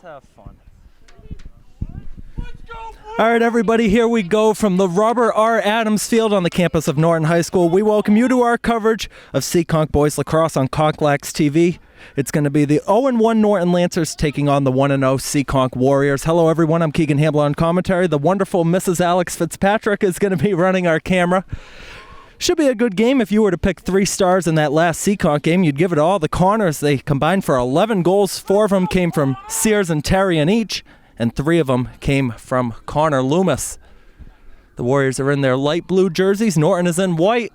Let's have fun. All right, everybody, here we go from the Robert R. Adams Field on the campus of Norton High School. We welcome you to our coverage of Seekonk Boys Lacrosse on Conklax TV. It's going to be the 0-1 Norton Lancers taking on the 1-0 Seekonk Warriors. Hello, everyone. I'm Keegan Hambler on commentary. The wonderful Mrs. Alex Fitzpatrick is going to be running our camera. Should be a good game. If you were to pick 3 stars in that last Seekonk game, you'd give it all the Connors. They combined for 11 goals. 4 of them came from Sears and Terrian each, and 3 of them came from Connor Loomis. The Warriors are in their light blue jerseys. Norton is in white.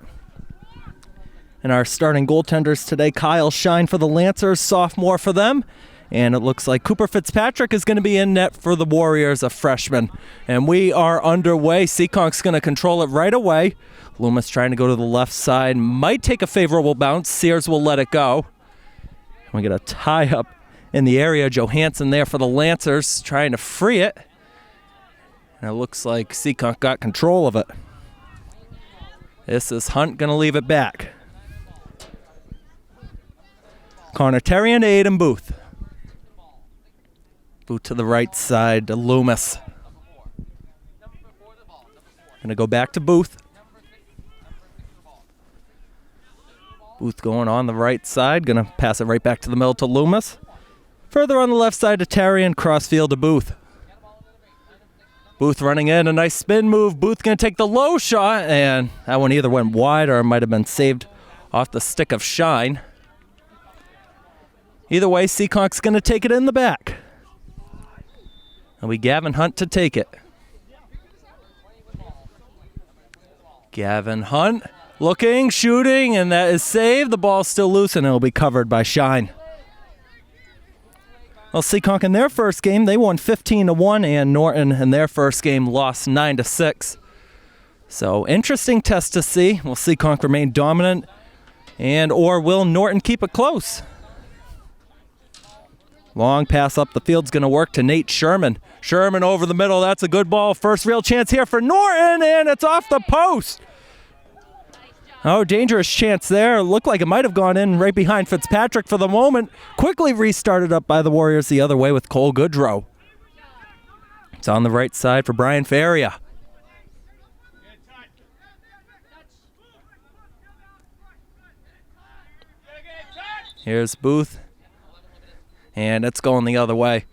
And our starting goaltenders today, Kyle Shine for the Lancers, sophomore for them. And it looks like Cooper Fitzpatrick is going to be in net for the Warriors, a freshman. And we are underway. Seekonk's going to control it right away. Loomis trying to go to the left side. Might take a favorable bounce. Sears will let it go. We get a tie up in the area. Johansson there for the Lancers, trying to free it. And it looks like Seekonk got control of it. This is Hunt going to leave it back. Connor Terrian to Aiden Booth. Booth to the right side to Loomis. Going to go back to Booth. Booth going on the right side. Going to pass it right back to the middle to Loomis. Further on the left side to Terrian, crossfield to Booth. Booth running in, a nice spin move. Booth going to take the low shot, and that one either went wide or might have been saved off the stick of Shine. Either way, Seekonk's going to take it in the back. And we Gavin Hunt to take it. Gavin Hunt looking, shooting, and that is saved. The ball's still loose, and it'll be covered by Shine. Well, Seekonk in their first game, they won 15-1, and Norton in their first game lost 9-6. So, interesting test to see. Will Seekonk remain dominant, or will Norton keep it close? Long pass up the field's going to work to Nate Sherman. Sherman over the middle. That's a good ball. First real chance here for Norton, and it's off the post. Oh, dangerous chance there. Looked like it might have gone in right behind Fitzpatrick for the moment. Quickly restarted up by the Warriors the other way with Cole Goodrow. It's on the right side for Brian Faria. Here's Booth. And it's going the other way.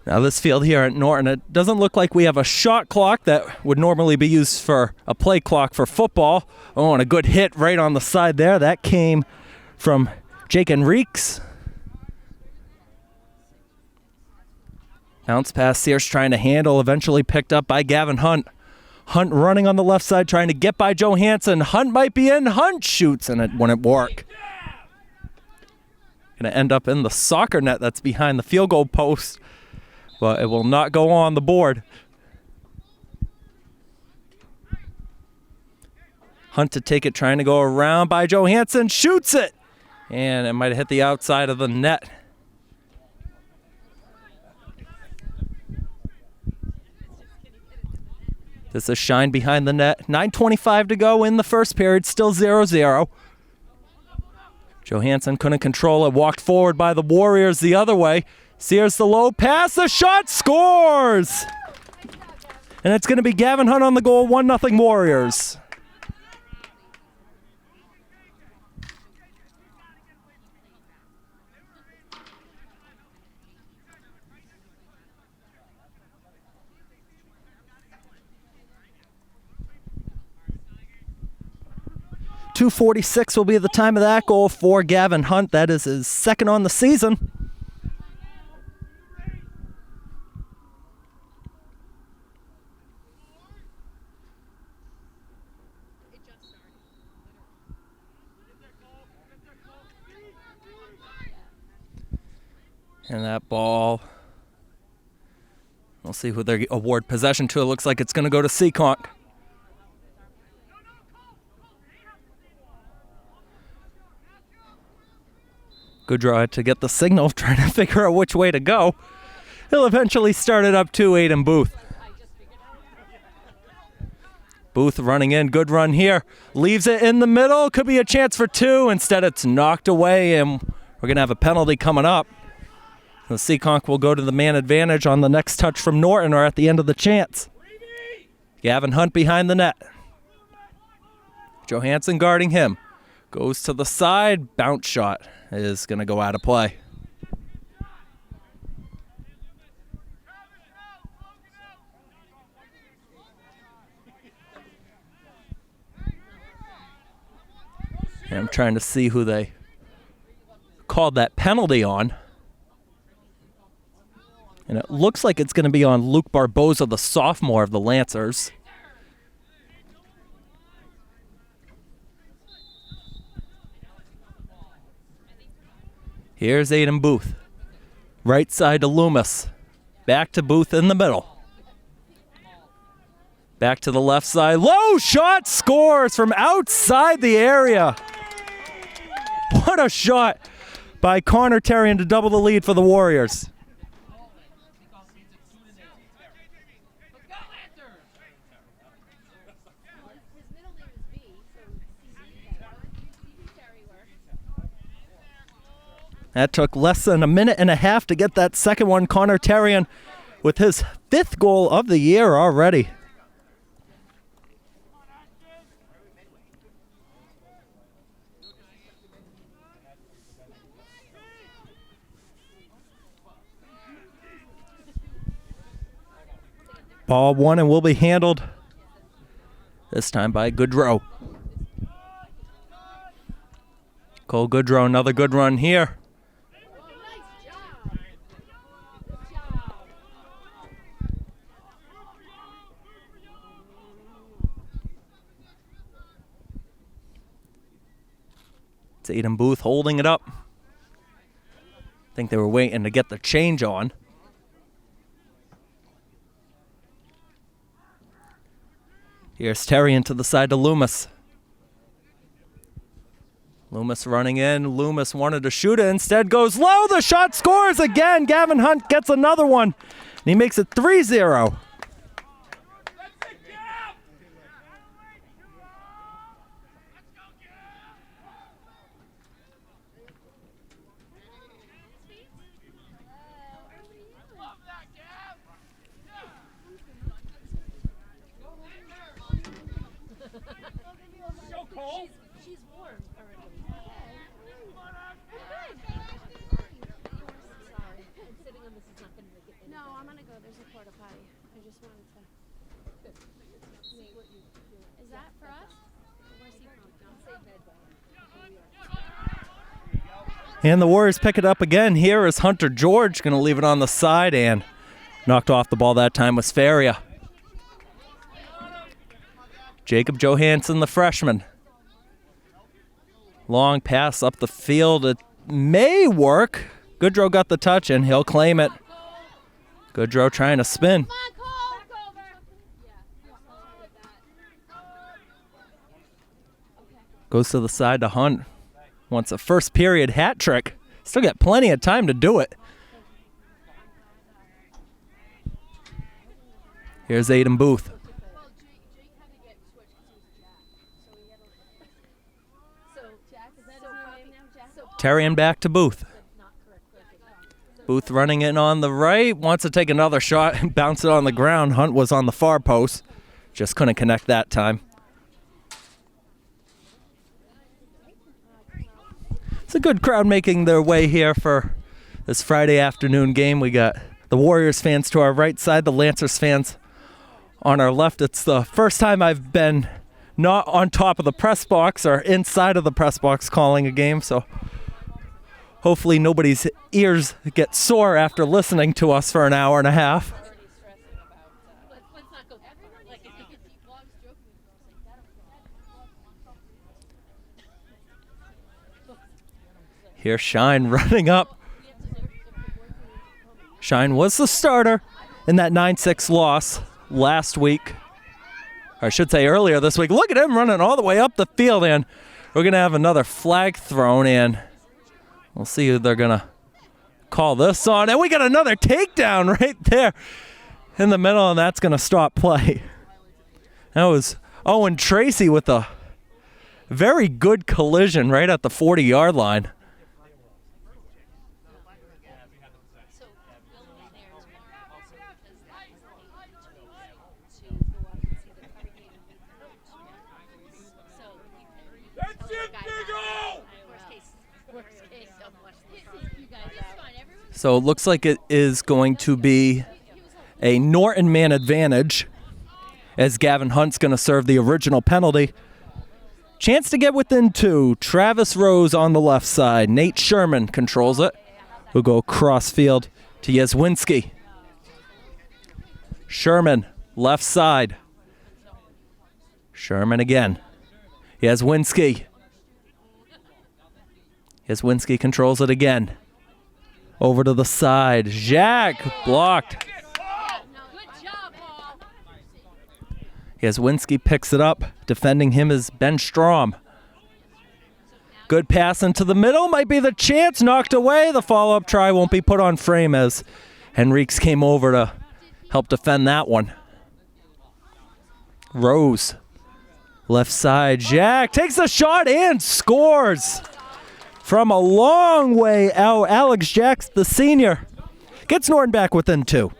Now this field here at Norton, it doesn't look like we have a shot clock that would normally be used for a play clock for football. Oh, and a good hit right on the side there. That came from Jake Enriques. Bounce pass, Sears trying to handle, eventually picked up by Gavin Hunt. Hunt running on the left side, trying to get by Johansson. Hunt might be in, Hunt shoots, and it wouldn't work. Going to end up in the soccer net that's behind the field goal post, but it will not go on the board. Hunt to take it, trying to go around by Johansson, shoots it, and it might have hit the outside of the net. This is Shine behind the net. 9:25 to go in the first period, still 0-0. Johansson couldn't control it, walked forward by the Warriors the other way. Sears the low pass, the shot, scores! And it's going to be Gavin Hunt on the goal, 1-0 Warriors. .246 will be the time of that goal for Gavin Hunt. That is his second on the season. And that ball, we'll see who they award possession to. It looks like it's going to go to Seekonk. Goodrow had to get the signal, trying to figure out which way to go. He'll eventually start it up to Aiden Booth. Booth running in, good run here. Leaves it in the middle, could be a chance for 2. Instead it's knocked away, and We're going to have a penalty coming up. The Seekonk will go to the man advantage on the next touch from Norton or at the end of the chance. Gavin Hunt behind the net. Johansson guarding him. Goes to the side. Bounce shot is going to go out of play. And I'm trying to see who they called that penalty on. And it looks like it's going to be on Luke Barboza, the sophomore of the Lancers. Here's Aiden Booth. Right side to Loomis. Back to Booth in the middle. Back to the left side. Low shot, scores from outside the area. What a shot by Connor Terrian to double the lead for the Warriors. That took less than a minute and a half to get that second one. Connor Terrian with his 5th goal of the year already. Ball won and will be handled this time by Goodrow. Cole Goodrow, another good run here. It's Aiden Booth holding it up. I think they were waiting to get the change on. Here's Terrian to the side to Loomis. Loomis running in. Loomis wanted to shoot it. Instead goes low. The shot scores again. Gavin Hunt gets another one. And he makes it 3-0. She's warm currently. Sorry. I'm sitting on this is not going to make it. No, I'm going to go. There's a porta potty. I just wanted to see what you do. Is that for us? Or Seekonk? And the Warriors pick it up again. Here is Hunter George going to leave it on the side, and knocked off the ball that time was Faria. Jacob Johansson, the freshman. Long pass up the field. It may work. Goodrow got the touch, and he'll claim it. Goodrow trying to spin. Goes to the side to Hunt. Wants a first period hat trick. Still got plenty of time to do it. Here's Aiden Booth. Terrian back to Booth. Booth running in on the right. Wants to take another shot and bounce it on the ground. Hunt was on the far post. Just couldn't connect that time. It's a good crowd making their way here for this Friday afternoon game. We got the Warriors fans to our right side, the Lancers fans on our left. It's the first time I've been not on top of the press box or inside of the press box calling a game, so hopefully nobody's ears get sore after listening to us for an hour and a half. Here's Shine running up. Shine was the starter in that 9-6 loss last week. Or I should say earlier this week. Look at him running all the way up the field, and we're going to have another flag thrown in. We'll see who they're going to call this on. And we got another takedown right there in the middle, and that's going to stop play. That was Owen Tracy with a very good collision right at the 40-yard line. So it looks like it is going to be a Norton man advantage as Gavin Hunt's going to serve the original penalty. Chance to get within 2. Travis Rose on the left side. Nate Sherman controls it. We'll go cross field to Yezwinski. Sherman, left side. Sherman again. Yezwinski. Yezwinski controls it again. Over to the side. Jack blocked. Yezwinski picks it up. Defending him is Ben Strom. Good pass into the middle. Might be the chance. Knocked away. The follow-up try won't be put on frame as Henriques came over to help defend that one. Rose. Left side. Jack takes the shot and scores. From a long way out, Alex Jacks, the senior, gets Norton back within 2.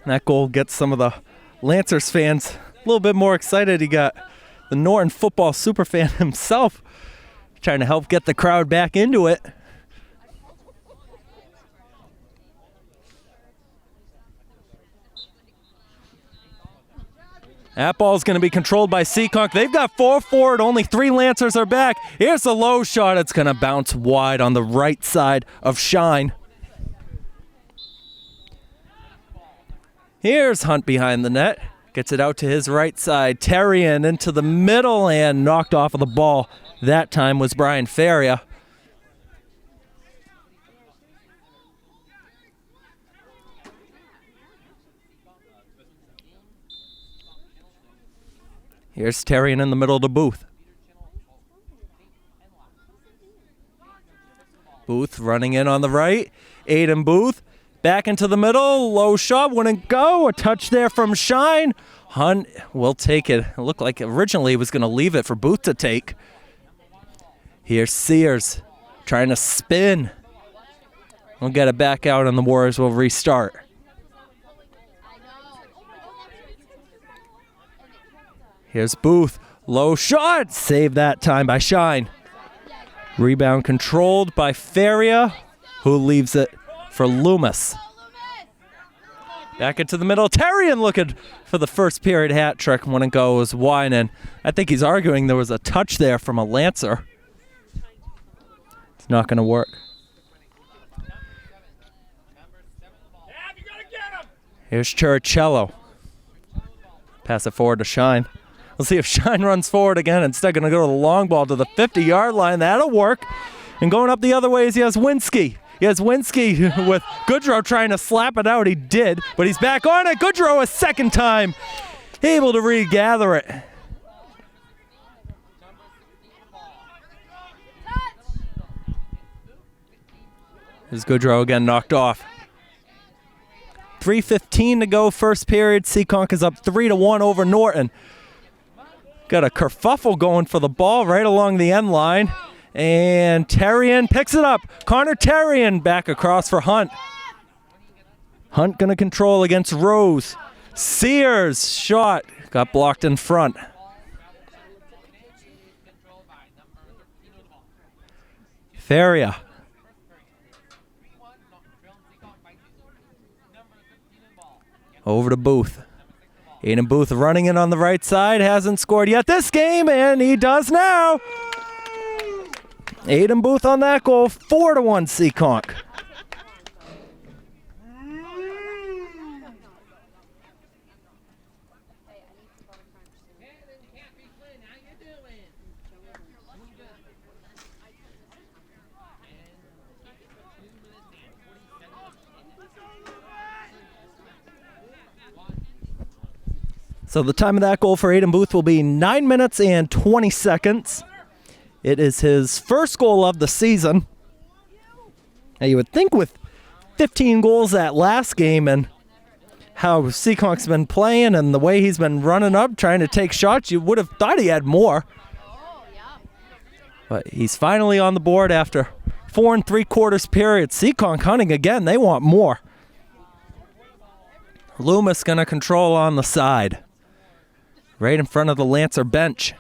And that goal gets some of the Lancers fans a little bit more excited. You got the Norton football superfan himself trying to help get the crowd back into it. That ball's going to be controlled by Seekonk. They've got 4 forward. Only 3 Lancers are back. Here's a low shot. It's going to bounce wide on the right side of Shine. Here's Hunt behind the net. Gets it out to his right side. Terrian into the middle and knocked off of the ball. That time was Brian Faria. Here's Terrian in the middle to Booth. Booth running in on the right. Aiden Booth. Back into the middle, low shot, wouldn't go. A touch there from Shine. Hunt will take it. It looked like originally he was going to leave it for Booth to take. Here's Sears trying to spin. We'll get it back out and the Warriors will restart. Here's Booth. Low shot. Saved that time by Shine. Rebound controlled by Faria, who leaves it for Loomis. Back into the middle. Terrian looking for the first period hat trick. Wouldn't go. Was whining. I think he's arguing there was a touch there from a Lancer. It's not going to work. Here's Chiricello. Pass it forward to Shine. We'll see if Shine runs forward again. Instead, going to go to the long ball to the 50-yard line. That'll work. And going up the other way is Yezwinski. Yezwinski with Goodrow trying to slap it out. He did, but he's back on it. Goodrow a second time. Able to regather it. Here's Goodrow again knocked off. 3:15 to go first period. Seekonk is up 3-1 over Norton. Got a kerfuffle going for the ball right along the end line. And Terrian picks it up. Connor Terrian back across for Hunt. Hunt going to control against Rose. Sears shot. Got blocked in front. Faria. Over to Booth. Aiden Booth running in on the right side. Hasn't scored yet this game, and he does now. Aiden Booth on that goal, 4-1 Seekonk. So the time of that goal for Aiden Booth will be 9 minutes and 20 seconds. It is his first goal of the season. Now you would think with 15 goals that last game and how Seekonk's been playing and the way he's been running up, trying to take shots, you would have thought he had more. But he's finally on the board after 4 3/4 periods. Seekonk hunting again. They want more. Loomis going to control on the side. Right in front of the Lancer bench.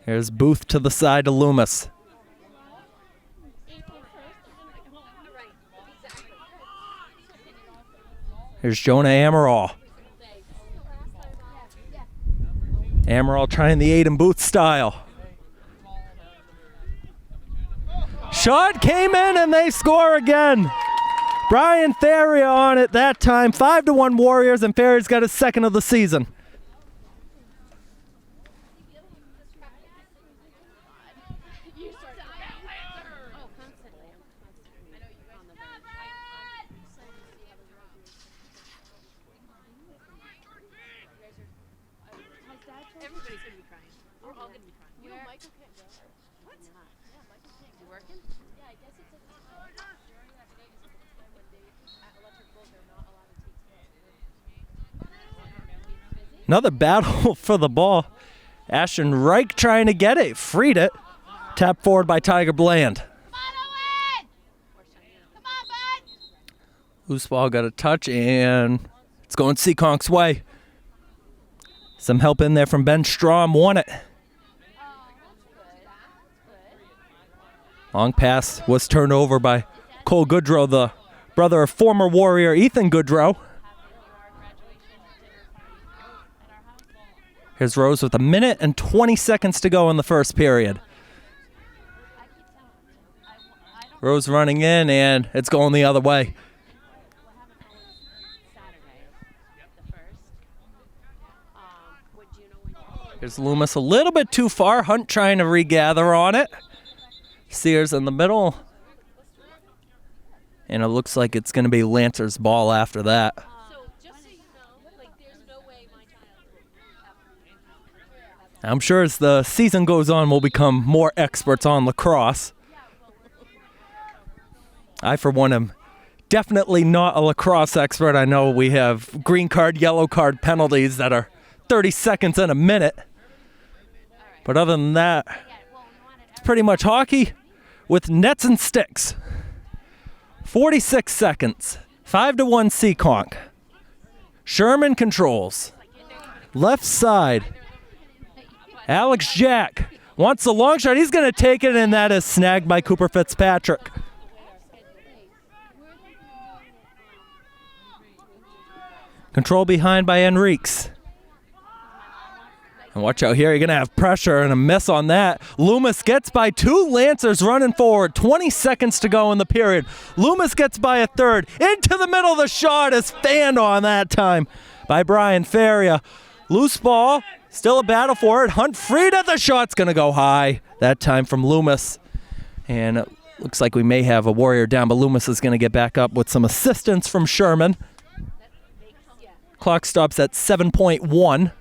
Here's Booth to the side to Loomis. Here's Jonah Amaral. Amaral trying the Aiden Booth style. Shot came in and they score again. Brian Faria on it that time. 5-1 Warriors, and Faria's got his second of the season. Everybody's gonna be crying. We're all gonna be crying. You know Michael can't go. What? Yeah, Michael can't. You working? Yeah, I guess it's during that day is the time when they at Electric Bulls are not allowed to take. Another battle for the ball. Ashton Reich trying to get it. Freed it. Tapped forward by Tiger Bland. Loose ball got a touch, and it's going Seekonk's way. Some help in there from Ben Strom. Won it. Long pass was turned over by Cole Goodrow, the brother of former Warrior Ethan Goodrow. Here's Rose with 1 minute and 20 seconds to go in the first period. Rose running in, and it's going the other way. Here's Loomis a little bit too far. Hunt trying to regather on it. Sears in the middle. And it looks like it's going to be Lancer's ball after that. So just so you know, like there's no way my child. I'm sure as the season goes on, we'll become more experts on lacrosse. I, for one, am definitely not a lacrosse expert. I know we have green card, yellow card penalties that are 30 seconds in a minute. But other than that, it's pretty much hockey with nets and sticks. 46 seconds. 5-1 Seekonk. Sherman controls. Left side. Alex Jack wants the long shot. He's going to take it, and that is snagged by Cooper Fitzpatrick. Control behind by Enriques. And watch out here, you're going to have pressure and a miss on that. Loomis gets by 2 Lancers running forward. 20 seconds to go in the period. Loomis gets by a third. Into the middle, the shot is fanned on that time by Brian Faria. Loose ball, still a battle for it. Hunt freed it, the shot's going to go high. That time from Loomis. And it looks like we may have a Warrior down, but Loomis is going to get back up with some assistance from Sherman. Clock stops at 7.1.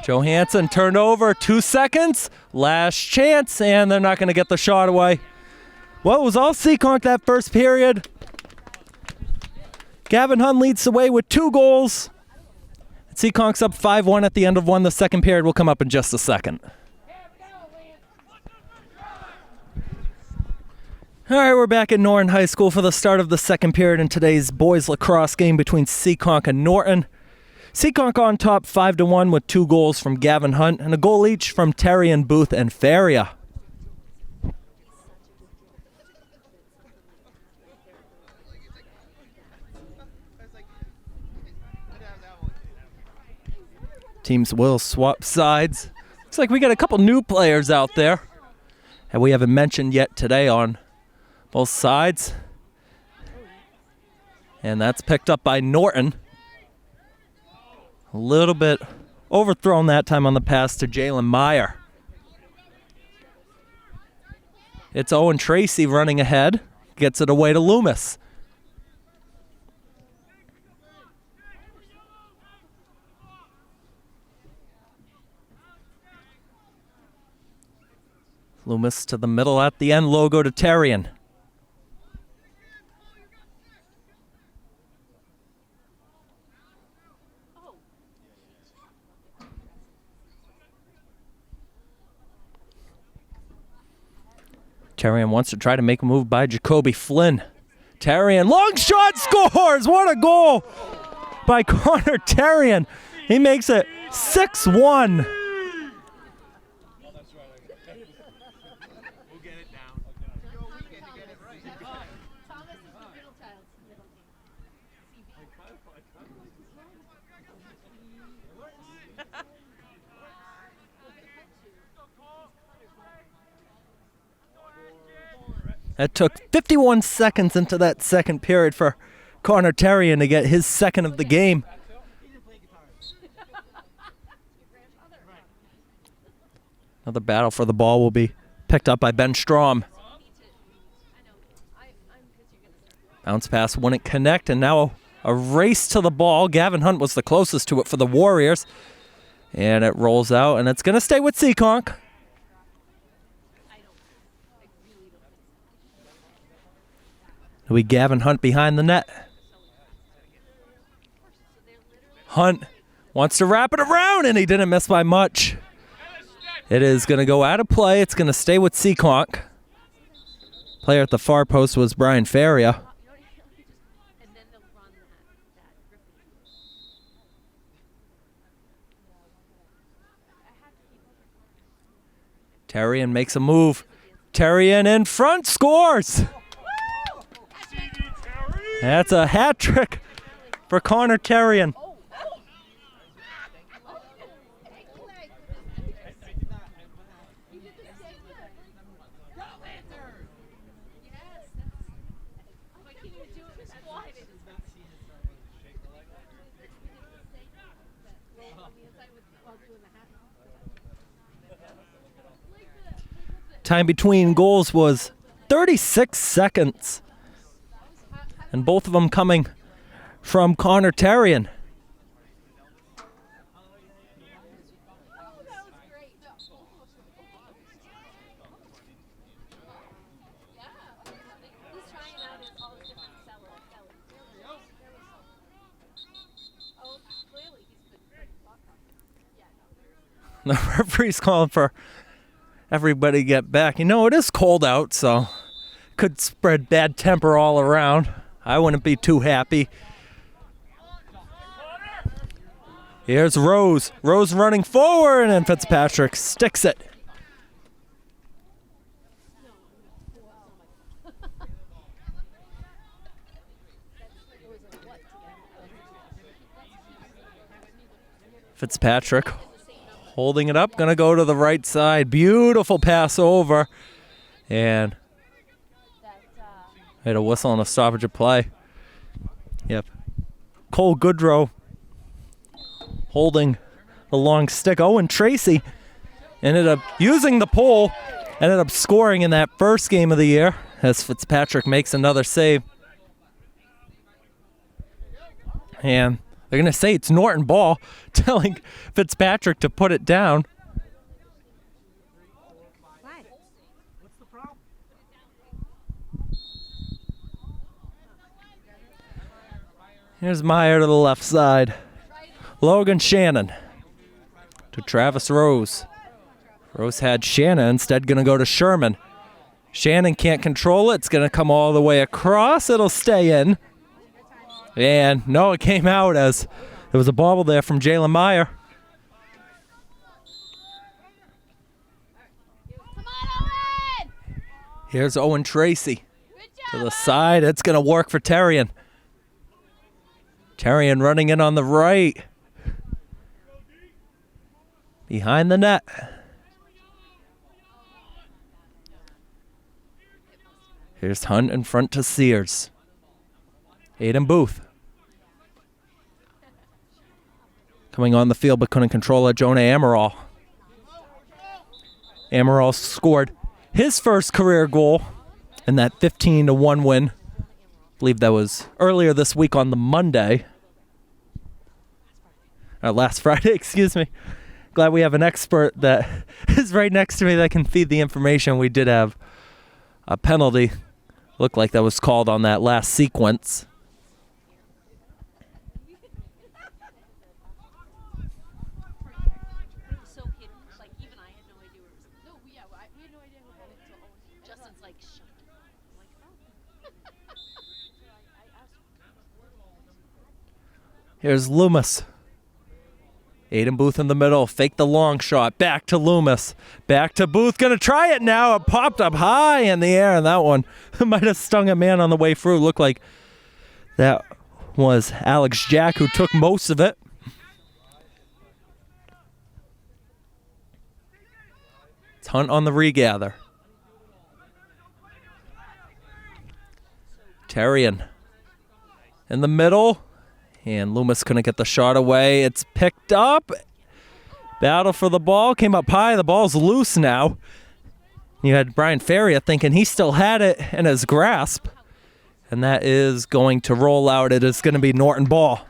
Johansson turned over, 2 seconds, last chance, and they're not going to get the shot away. Well, it was all Seekonk that first period. Gavin Hunt leads the way with 2 goals. Seekonk's up 5-1 at the end of one. The second period will come up in just a second. All right, we're back at Norton High School for the start of the second period in today's boys lacrosse game between Seekonk and Norton. Seekonk on top 5-1 with 2 goals from Gavin Hunt and a goal each from Terry and Booth and Faria. Teams will swap sides. Looks like we got a couple new players out there that we haven't mentioned yet today on both sides. And that's picked up by Norton. A little bit overthrown that time on the pass to Jalen Meyer. It's Owen Tracy running ahead. Gets it away to Loomis. Loomis to the middle at the end. Logo to Terrian. Terrian wants to try to make a move by Jacoby Flynn. Terrian, long shot, scores! What a goal by Connor Terrian. He makes it 6-1. It took 51 seconds into that second period for Connor Terrian to get his second of the game. Another battle for the ball will be picked up by Ben Strom. Bounce pass wouldn't connect, and now a race to the ball. Gavin Hunt was the closest to it for the Warriors. And it rolls out, and it's going to stay with Seekonk. We Gavin Hunt behind the net. Hunt wants to wrap it around, and he didn't miss by much. It is going to go out of play. It's going to stay with Seekonk. Player at the far post was Brian Faria. Terrian makes a move. Terrian in front, scores! That's a hat trick for Connor Terrian. Time between goals was 36 seconds. And both of them coming from Connor Terrian. The referee's calling for everybody to get back. You know, it is cold out, so could spread bad temper all around. I wouldn't be too happy. Here's Rose. Rose running forward, and Fitzpatrick sticks it. Fitzpatrick holding it up, gonna go to the right side. Beautiful pass over, and had a whistle and a stoppage of play. Yep. Cole Goodrow holding the long stick. Owen Tracy ended up using the pole, ended up scoring in that first game of the year as Fitzpatrick makes another save. And they're going to say it's Norton ball, telling Fitzpatrick to put it down. Here's Meyer to the left side. Logan Shannon to Travis Rose. Rose had Shannon, instead going to go to Sherman. Shannon can't control it. It's going to come all the way across. It'll stay in. And no, it came out as there was a bobble there from Jalen Meyer. Come on, Owen! Here's Owen Tracy to the side. It's going to work for Terrian. Terrian running in on the right. Behind the net. Here's Hunt in front to Sears. Aiden Booth. Coming on the field but couldn't control it, Jonah Amaral. Amaral scored his first career goal in that 15-1 win. I believe that was earlier this week on the Monday. Last Friday, excuse me. Glad we have an expert that is right next to me that can feed the information. We did have a penalty. Looked like that was called on that last sequence. Here's Loomis. Aiden Booth in the middle. Fake the long shot. Back to Loomis. Back to Booth. Gonna try it now. It popped up high in the air, and that one might have stung a man on the way through. Looked like that was Alex Jack who took most of it. It's Hunt on the regather. Terrian in the middle. And Loomis couldn't get the shot away. It's picked up. Battle for the ball. Came up high. The ball's loose now. You had Brian Feria thinking he still had it in his grasp. And that is going to roll out. It is going to be Norton ball.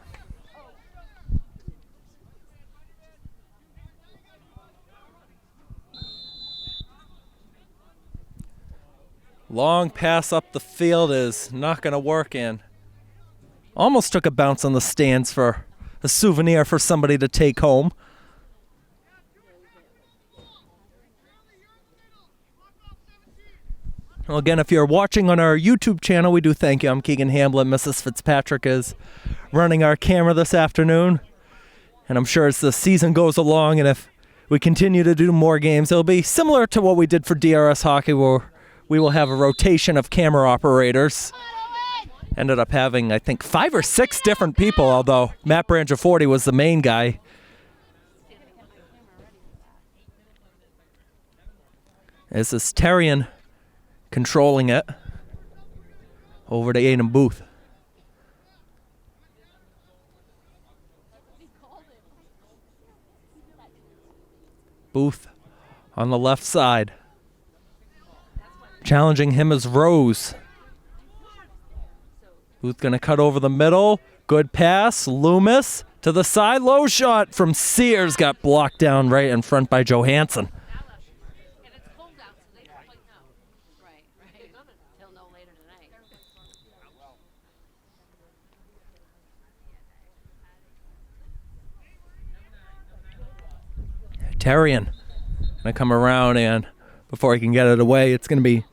Long pass up the field is not going to work in. Almost took a bounce on the stands for a souvenir for somebody to take home. Well, again, if you're watching on our YouTube channel, we do thank you. I'm Keegan Hamblin. Mrs. Fitzpatrick is running our camera this afternoon. And I'm sure as the season goes along and if we continue to do more games, it'll be similar to what we did for DRS hockey, where we will have a rotation of camera operators. Ended up having, I think, 5 or 6 different people, although Matt Brangiaforti was the main guy. This is Terrian controlling it. Over to Aiden Booth. Booth on the left side. Challenging him is Rose. Booth going to cut over the middle. Good pass. Loomis to the side. Low shot from Sears. Got blocked down right in front by Johansson. Terrian going to come around, and before he can get it away, it's going to be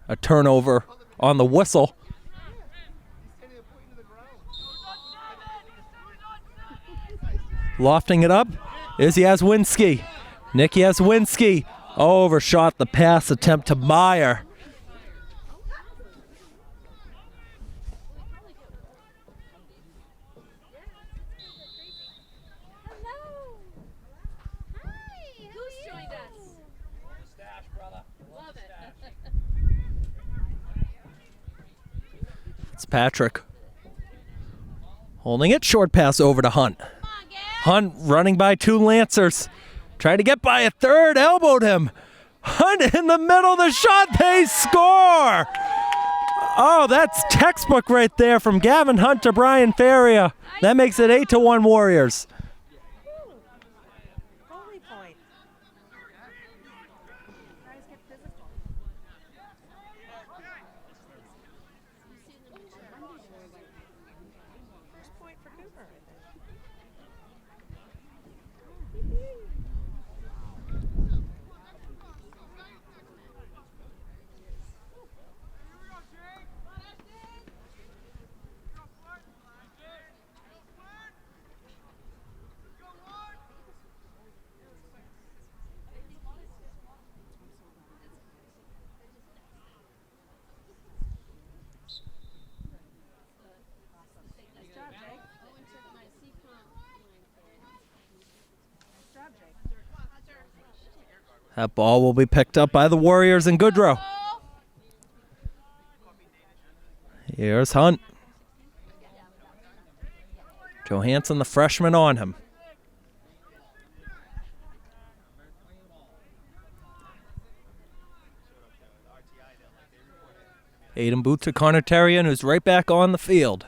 a turnover on the whistle. Lofting it up is Yazwinski. Nick Yazwinski overshot the pass attempt to Meyer. Fitzpatrick holding it. Short pass over to Hunt. Hunt running by 2 Lancers. Tried to get by a third. Elbowed him. Hunt in the middle. The shot. They score. Oh, that's textbook right there from Gavin Hunt to Brian Feria. That makes it 8-1 Warriors. That ball will be picked up by the Warriors and Goodrow. Here's Hunt. Johansson, the freshman, on him. Aiden Booth to Connor Terrian, who's right back on the field.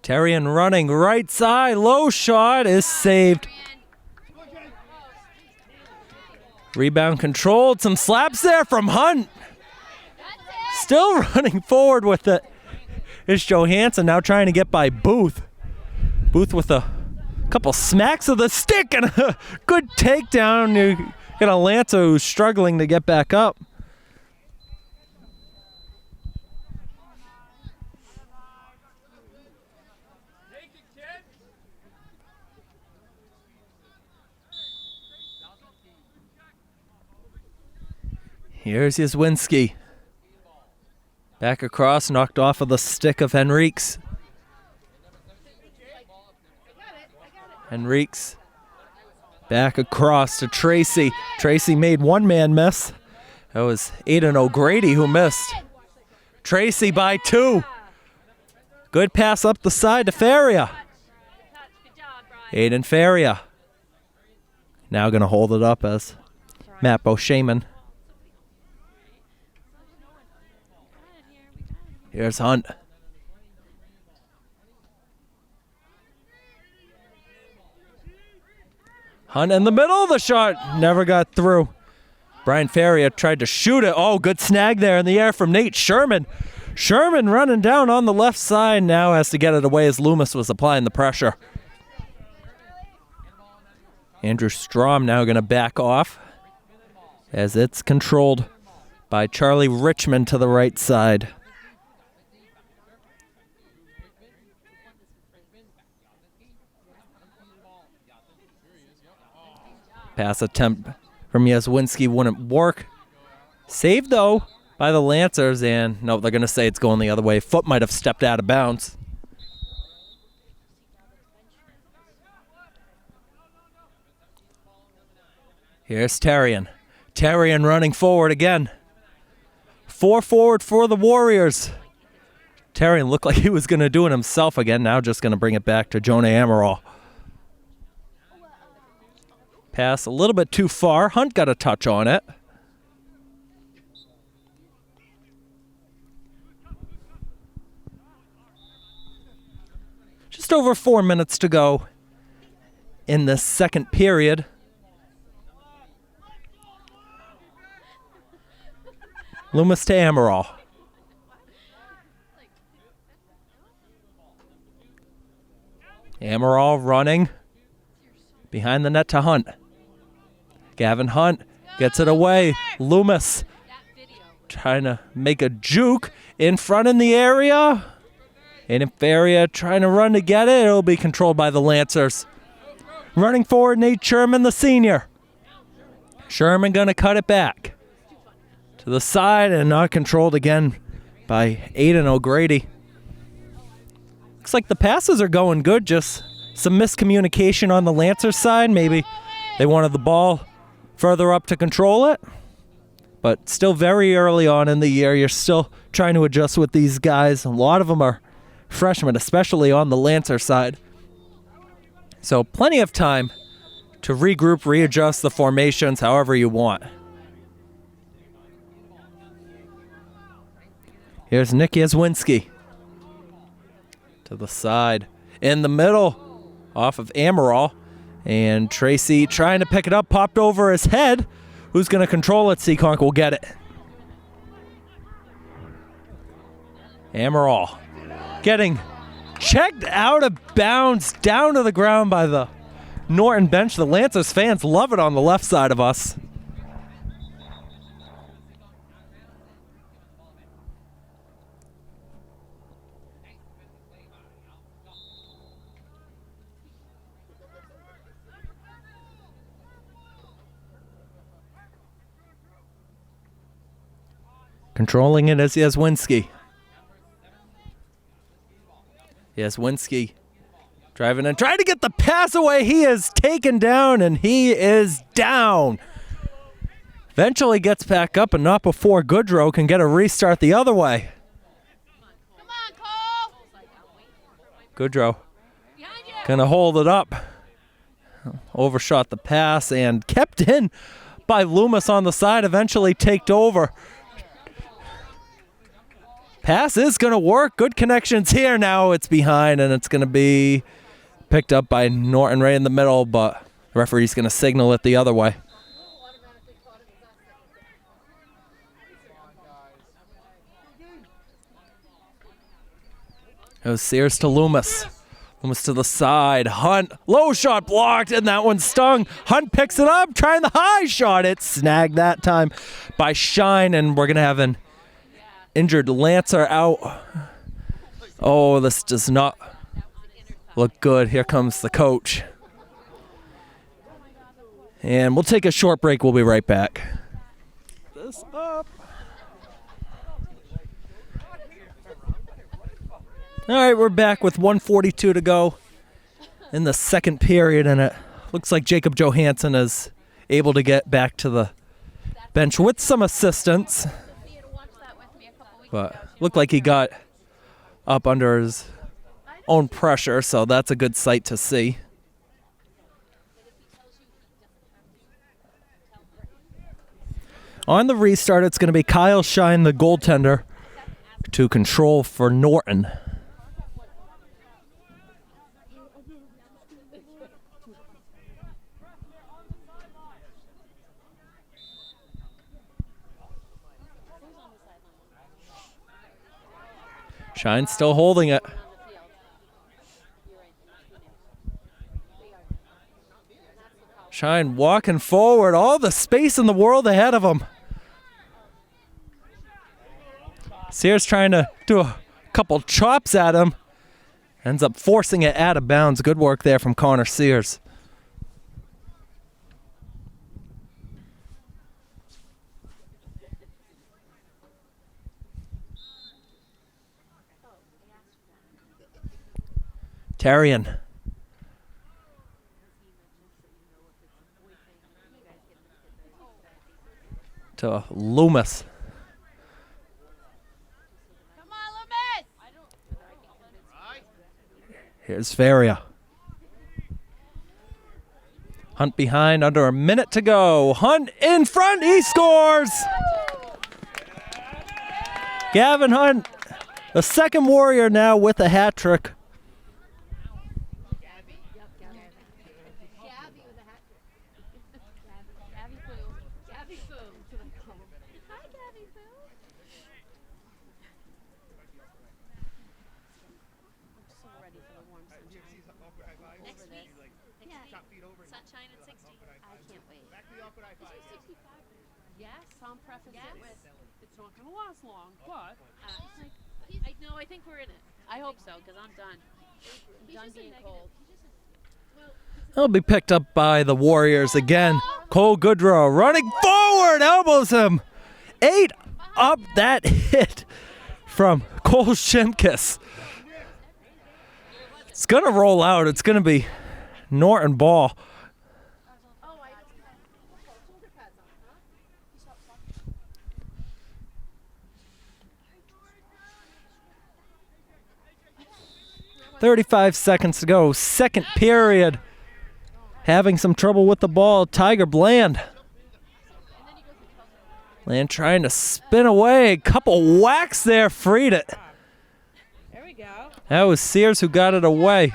Terrian running right side. Low shot is saved. Rebound controlled. Some slaps there from Hunt. Still running forward with it is Johansson, now trying to get by Booth. Booth with a couple smacks of the stick and a good takedown. You got a Lancer who's struggling to get back up. Here's Yaswinski. Back across, knocked off of the stick of Henriques. Henriques back across to Tracy. Tracy made one man miss. That was Aiden O'Grady who missed. Tracy by 2. Good pass up the side to Faria. Aiden Faria. Now going to hold it up as Matt Beauchemin. Here's Hunt. Hunt in the middle of the shot. Never got through. Brian Faria tried to shoot it. Oh, good snag there in the air from Nate Sherman. Sherman running down on the left side. Now has to get it away as Loomis was applying the pressure. Andrew Strom now going to back off as it's controlled by Charlie Richmond to the right side. Pass attempt from Yaswinski wouldn't work. Saved, though, by the Lancers, and no, they're going to say it's going the other way. Foot might have stepped out of bounds. Here's Terrian. Terrian running forward again. 4 forward for the Warriors. Terrian looked like he was going to do it himself again. Now just going to bring it back to Jonah Amaral. Pass a little bit too far. Hunt got a touch on it. Just over 4 minutes to go in the second period. Loomis to Amaral. Amaral running behind the net to Hunt. Gavin Hunt gets it away. Loomis trying to make a juke in front in the area. Aiden Faria trying to run to get it. It'll be controlled by the Lancers. Running forward, Nate Sherman, the senior. Sherman going to cut it back to the side and not controlled again by Aiden O'Grady. Looks like the passes are going good, just some miscommunication on the Lancers side. Maybe they wanted the ball further up to control it. But still very early on in the year. You're still trying to adjust with these guys. A lot of them are freshmen, especially on the Lancer side. So plenty of time to regroup, readjust the formations however you want. Here's Nick Yaswinski. To the side. In the middle. Off of Amaral. And Tracy trying to pick it up. Popped over his head. Who's going to control it? Seekonk will get it. Amaral getting checked out of bounds down to the ground by the Norton bench. The Lancers fans love it on the left side of us. Controlling it is Yaswinski. Yaswinski driving and trying to get the pass away. He is taken down and he is down. Eventually gets back up and not before Goodrow can get a restart the other way. Come on, Cole. Goodrow gonna hold it up. Overshot the pass and kept in by Loomis on the side. Eventually taked over. Pass is going to work. Good connections here. Now it's behind, and it's going to be picked up by Norton right in the middle, but the referee's going to signal it the other way. It was Sears to Loomis. Loomis to the side. Hunt, low shot blocked, and that one stung. Hunt picks it up, trying the high shot. It snagged that time by Shine, and we're going to have an injured Lancer out. Oh, this does not look good. Here comes the coach. And we'll take a short break. We'll be right back. This up. All right, we're back with 1:42 to go in the second period, and it looks like Jacob Johansson is able to get back to the bench with some assistance. But looked like he got up under his own pressure, so that's a good sight to see. On the restart, it's going to be Kyle Shine, the goaltender, to control for Norton. Shine still holding it. Shine walking forward, all the space in the world ahead of him. Sears trying to do a couple chops at him. Ends up forcing it out of bounds. Good work there from Connor Sears. Tarian to Loomis. Come on, Loomis! Here's Faria. Hunt behind, under a minute to go. Hunt in front, he scores! Gavin Hunt, the second Warrior now with a hat trick. Sunshine at 60. I can't wait. Yes, Tom prefaced it with, it's not going to last long, but I know, I think we're in it. I hope so, because I'm done. I'm done being cold. He'll be picked up by the Warriors again. Cole Goodrow running forward, elbows him. 8 up, that hit from Cole Shimkus. It's going to roll out. It's going to be Norton ball. 35 seconds to go. Second period. Having some trouble with the ball. Tiger Bland. Bland trying to spin away. Couple whacks there. Freed it. There we go. That was Sears who got it away.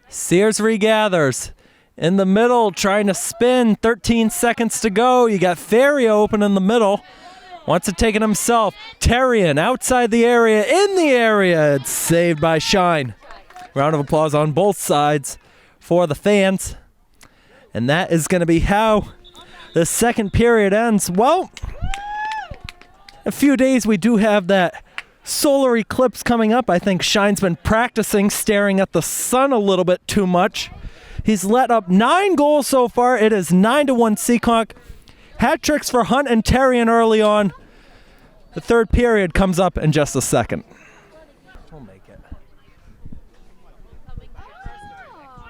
Sears regathers. In the middle, trying to spin. 13 seconds to go. You got Ferry open in the middle. Wants to take it himself. Terrian outside the area, in the area. It's saved by Shine. Round of applause on both sides for the fans. And that is going to be how the second period ends. Well, in a few days we do have that solar eclipse coming up. I think Shine's been practicing staring at the sun a little bit too much. He's let up 9 goals so far. It is 9-1 Seekonk. Hat tricks for Hunt and Terrian early on. The third period comes up in just a second. We'll make it.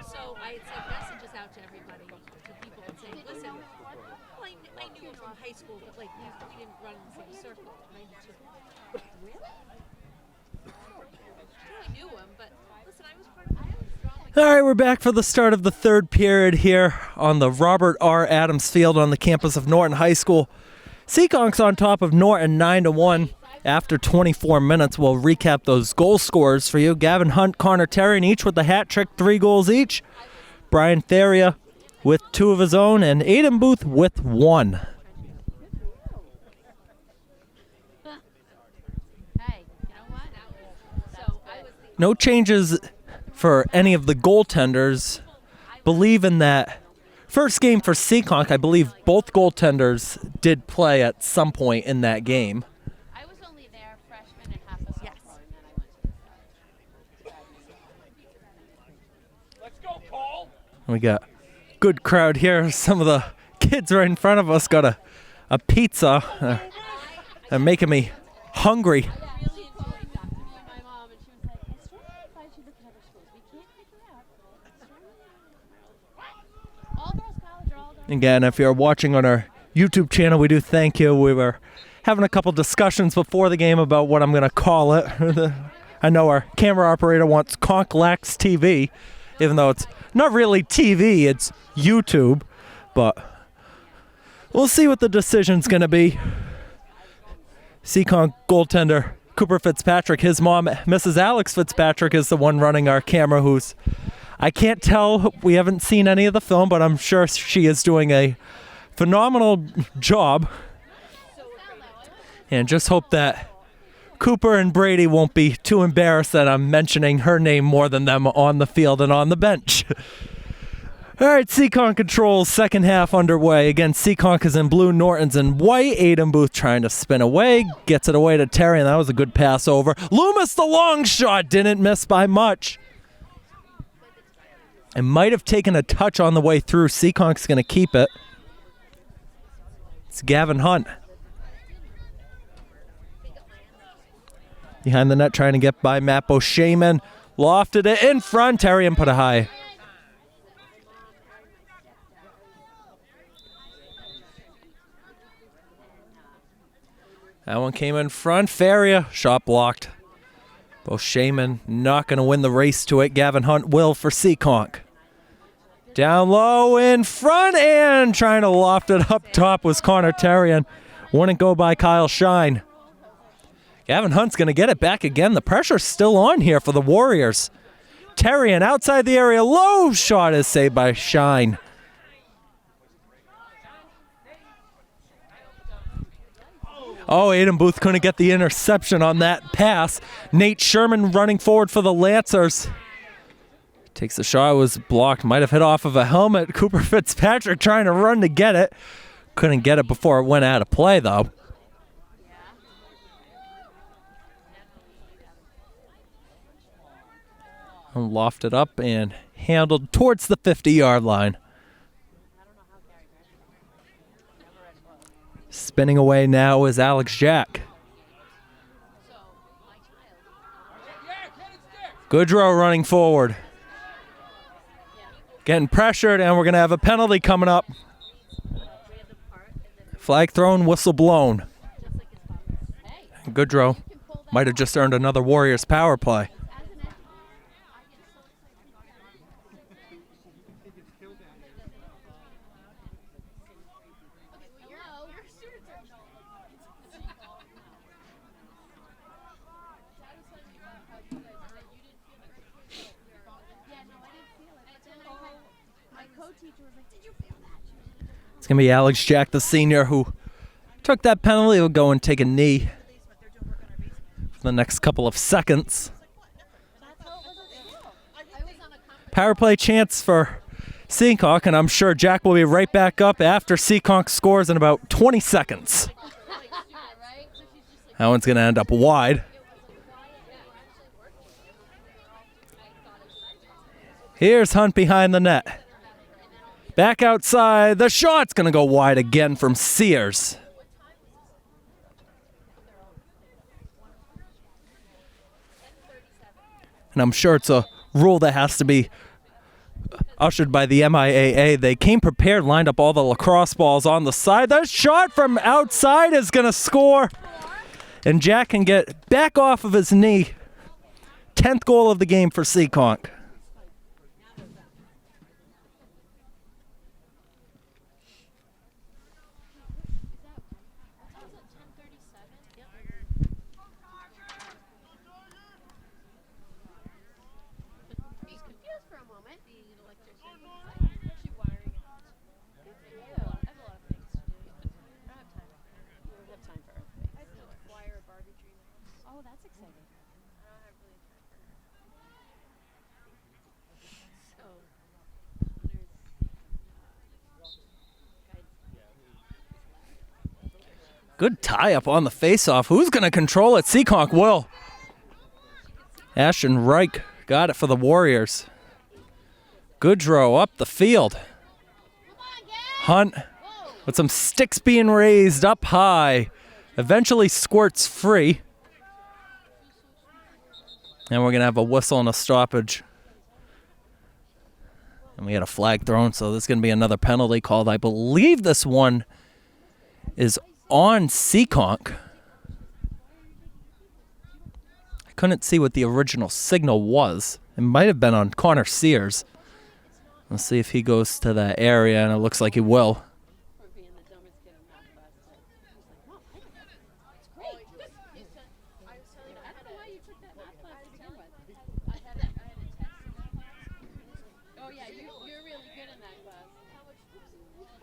So I had sent messages out to everybody, to people and saying, listen, well, I knew him from high school, but like we didn't run in the same circle. 92. Really? I knew him, but listen, I was part of it. All right, we're back for the start of the third period here on the Robert R. Adams Field on the campus of Norton High School. Seekonk's on top of Norton 9-1. after 24 minutes. We'll recap those goal scorers for you. Gavin Hunt, Connor Terrian, each with the hat trick, 3 goals each. Brian Theria with 2 of his own, and Aiden Booth with 1. No changes for any of the goaltenders. Believe in that first game for Seekonk, I believe both goaltenders did play at some point in that game. I was only there freshman and half a sophomore, and then I went to the Let's go, Cole. We got good crowd here. Some of the kids right in front of us got a pizza. They're making me hungry. Again, if you're watching on our YouTube channel, we do thank you. We were having a couple discussions before the game about what I'm going to call it. I know our camera operator wants Lacrosse TV, even though it's not really TV, it's YouTube. But we'll see what the decision's going to be. Seekonk goaltender Cooper Fitzpatrick, his mom, Mrs. Alex Fitzpatrick, is the one running our camera, who's, I can't tell, we haven't seen any of the film, but I'm sure she is doing a phenomenal job. And just hope that Cooper and Brady won't be too embarrassed that I'm mentioning her name more than them on the field and on the bench. All right, Seekonk controls, second half underway. Again, Seekonk is in blue, Norton's in white. Aiden Booth trying to spin away, gets it away to Terry, and that was a good pass over. Loomis, the long shot, didn't miss by much. It might have taken a touch on the way through. Seekonk's going to keep it. It's Gavin Hunt. Behind the net, trying to get by Matt Beauchemin. Lofted it in front. Terry and put it high. That one came in front. Faria, shot blocked. Beauchemin not going to win the race to it. Gavin Hunt will for Seekonk. Down low in front and trying to loft it up top was Connor Terrian. Wouldn't go by Kyle Shine. Gavin Hunt's going to get it back again. The pressure's still on here for the Warriors. Terrian outside the area. Low shot is saved by Shine. Oh, Aiden Booth couldn't get the interception on that pass. Nate Sherman running forward for the Lancers. Takes the shot, was blocked, might have hit off of a helmet. Cooper Fitzpatrick trying to run to get it. Couldn't get it before it went out of play, though. Lofted up and handled towards the 50-yard line. Spinning away now is Alex Jack. Goodrow running forward. Getting pressured, and we're going to have a penalty coming up. Flag thrown, whistle blown. Goodrow might have just earned another Warriors power play. It's going to be Alex Jack, the senior, who took that penalty. He'll go and take a knee for the next couple of seconds. Power play chance for Seekonk, and I'm sure Jack will be right back up after Seekonk scores in about 20 seconds. That one's going to end up wide. Here's Hunt behind the net. Back outside. The shot's going to go wide again from Sears. And I'm sure it's a rule that has to be ushered by the MIAA. They came prepared, lined up all the lacrosse balls on the side. The shot from outside is going to score. And Jack can get back off of his knee. 10th goal of the game for Seekonk. What? Being an electrician. Actually wiring it. Good for you. I have a lot of things to do. I don't have time. You don't have time for earthquakes. I have to wire a Barbie dream house. Oh, that's exciting. I don't have really time for her. So, there's Good tie-up on the face-off. Who's going to control it? Seekonk will. Ashton Reich got it for the Warriors. Goodrow up the field. Hunt with some sticks being raised up high. Eventually squirts free. And we're going to have a whistle and a stoppage. And we had a flag thrown, so there's going to be another penalty called. I believe this one is on Seekonk. I couldn't see what the original signal was. It might have been on Connor Sears. Let's see if he goes to that area, and it looks like he will. for being the dumbest kid in math class. He's like, Mom, it's great. I was telling you, I don't know why you took that math class to begin with. I had a test in that class. Oh yeah, you're really good in that class.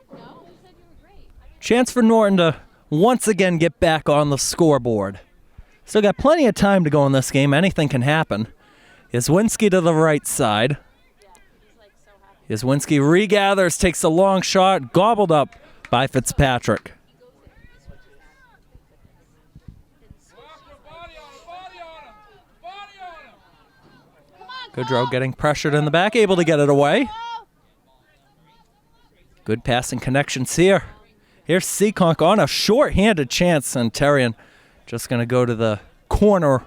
No, you said you were great. Chance for Norton to once again get back on the scoreboard. Still got plenty of time to go in this game. Anything can happen. Yaswinski to the right side. Yaswinski regathers, takes a long shot, gobbled up by Fitzpatrick. Goodrow getting pressured in the back, able to get it away. Good passing connections here. Here's Seekonk on a short-handed chance, and Terrian just going to go to the corner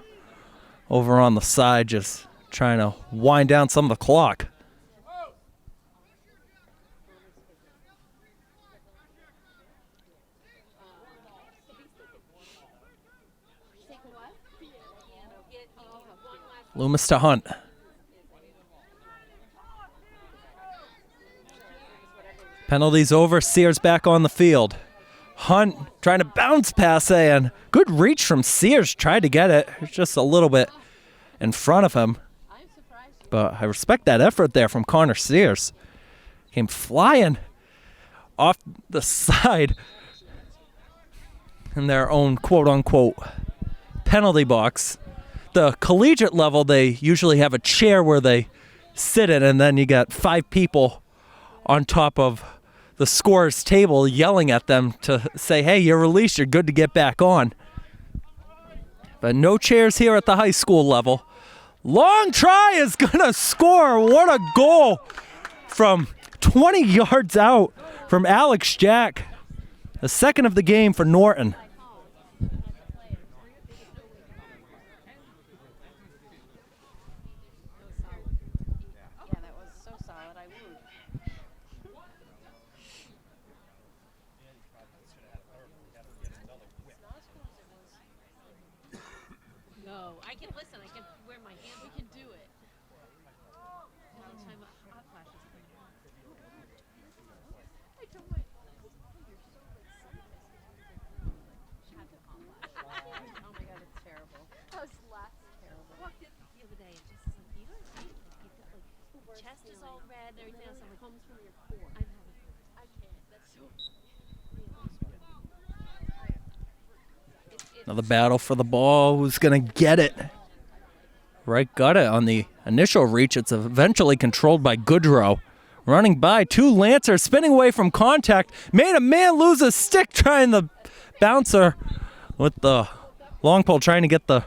over on the side, just trying to wind down some of the clock. Loomis to Hunt. Penalties over. Sears back on the field. Hunt trying to bounce pass and good reach from Sears. Tried to get it. It's just a little bit in front of him. But I respect that effort there from Connor Sears. Came flying off the side in their own quote-unquote penalty box. The collegiate level, they usually have a chair where they sit in, and then you got 5 people on top of the scorer's table yelling at them to say, hey, you're released, you're good to get back on. But no chairs here at the high school level. Long try is going to score. What a goal from 20 yards out from Alex Jack. The second of the game for Norton. No, I can listen. I can wear my hands. We can do it. Anytime a hot flash is coming on. I told my you're so oh my god, it's terrible. That was last terrible. I walked in the other day and just like, you don't see it. Like, you've got like chest is all red and everything else. I'm like, comes from your core. I can't. That's so. Another battle for the ball. Who's going to get it? Wright got it on the initial reach. It's eventually controlled by Goodrow. Running by 2 Lancers, spinning away from contact. Made a man lose a stick trying the bouncer with the long pole, trying to get the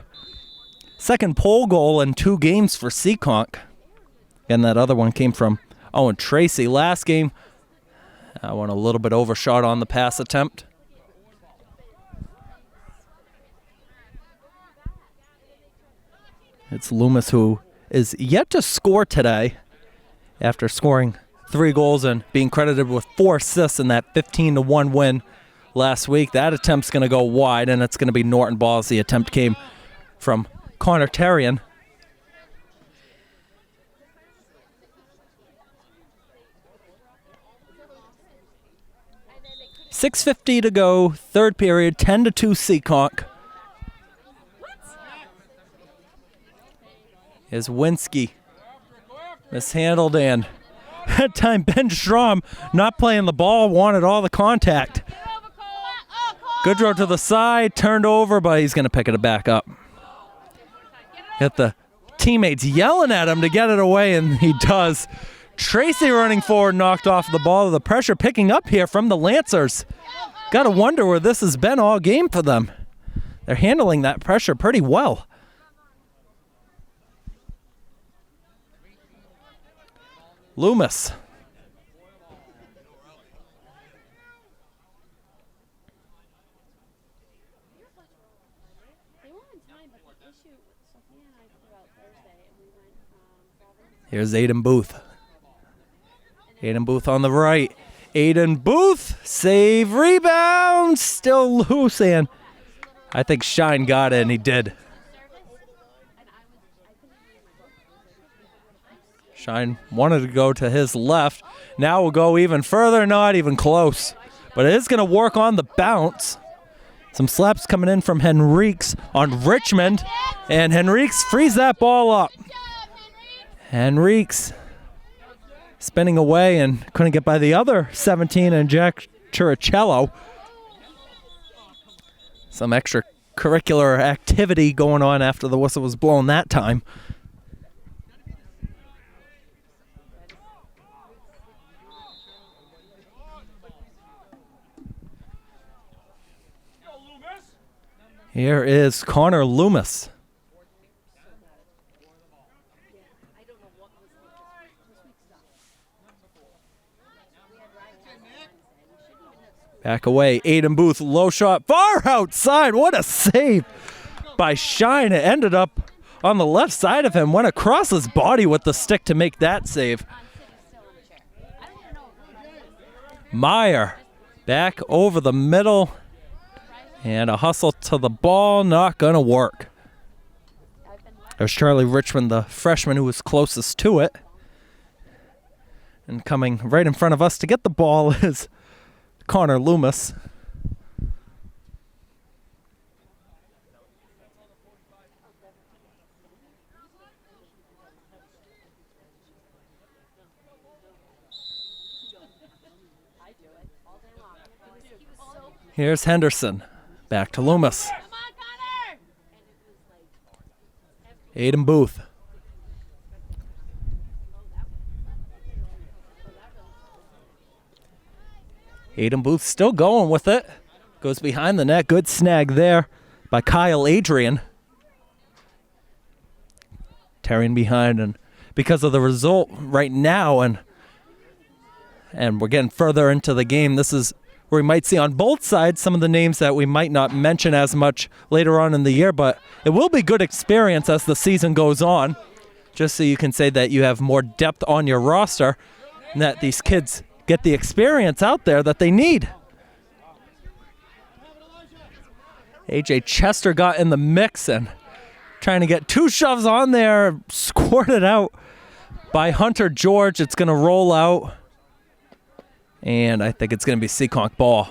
second pole goal in 2 games for Seekonk. And that other one came from Owen Tracy. Last game, I went a little bit overshot on the pass attempt. It's Loomis who is yet to score today after scoring 3 goals and being credited with 4 assists in that 15-1 win last week. That attempt's going to go wide, and it's going to be Norton balls. The attempt came from Connor Terrian. .650 to go, third period, 10-2 Seekonk. Is Winsky Mishandled, and that time Ben Strom not playing the ball, wanted all the contact. Goodrow to the side, turned over, but he's going to pick it back up. Got the teammates yelling at him to get it away, and he does. Tracy running forward, knocked off the ball. The pressure picking up here from the Lancers. Got to wonder where this has been all game for them. They're handling that pressure pretty well. Loomis. Here's Aiden Booth. Aiden Booth on the right. Aiden Booth, save, rebound, still loose, and I think Shine got it, and he did. Shine wanted to go to his left. Now we'll go even further, not even close. But it is going to work on the bounce. Some slaps coming in from Henriques on Richmond, and Henriques frees that ball up. Henriques spinning away and couldn't get by the other 17 and Jack Chiricello. Some extracurricular activity going on after the whistle was blown that time. Here is Connor Loomis. Back away, Aiden Booth, low shot, far outside. What a save by Shine. It ended up on the left side of him, went across his body with the stick to make that save. Meyer back over the middle, and a hustle to the ball, not gonna work. There's Charlie Richmond, the freshman who was closest to it. And coming right in front of us to get the ball is Connor Loomis. Here's Henderson. Back to Loomis. Aiden Booth. Aiden Booth still going with it. Goes behind the net. Good snag there by Kyle Adrian. Tearing behind, and because of the result right now, and we're getting further into the game, this is where we might see on both sides some of the names that we might not mention as much later on in the year, but it will be good experience as the season goes on, just so you can say that you have more depth on your roster and that these kids get the experience out there that they need. AJ Chester got in the mix and trying to get two shoves on there, scored it out by Hunter George. It's going to roll out, and I think it's going to be Seekonk ball.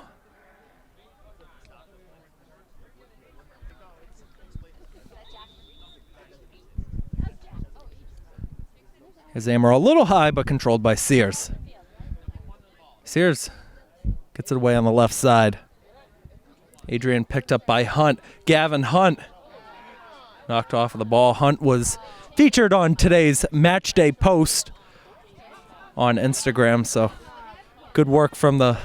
His aim are a little high, but controlled by Sears. Sears gets it away on the left side. Adrian picked up by Hunt. Gavin Hunt knocked off of the ball. Hunt was featured on today's match day post on Instagram, so good work from the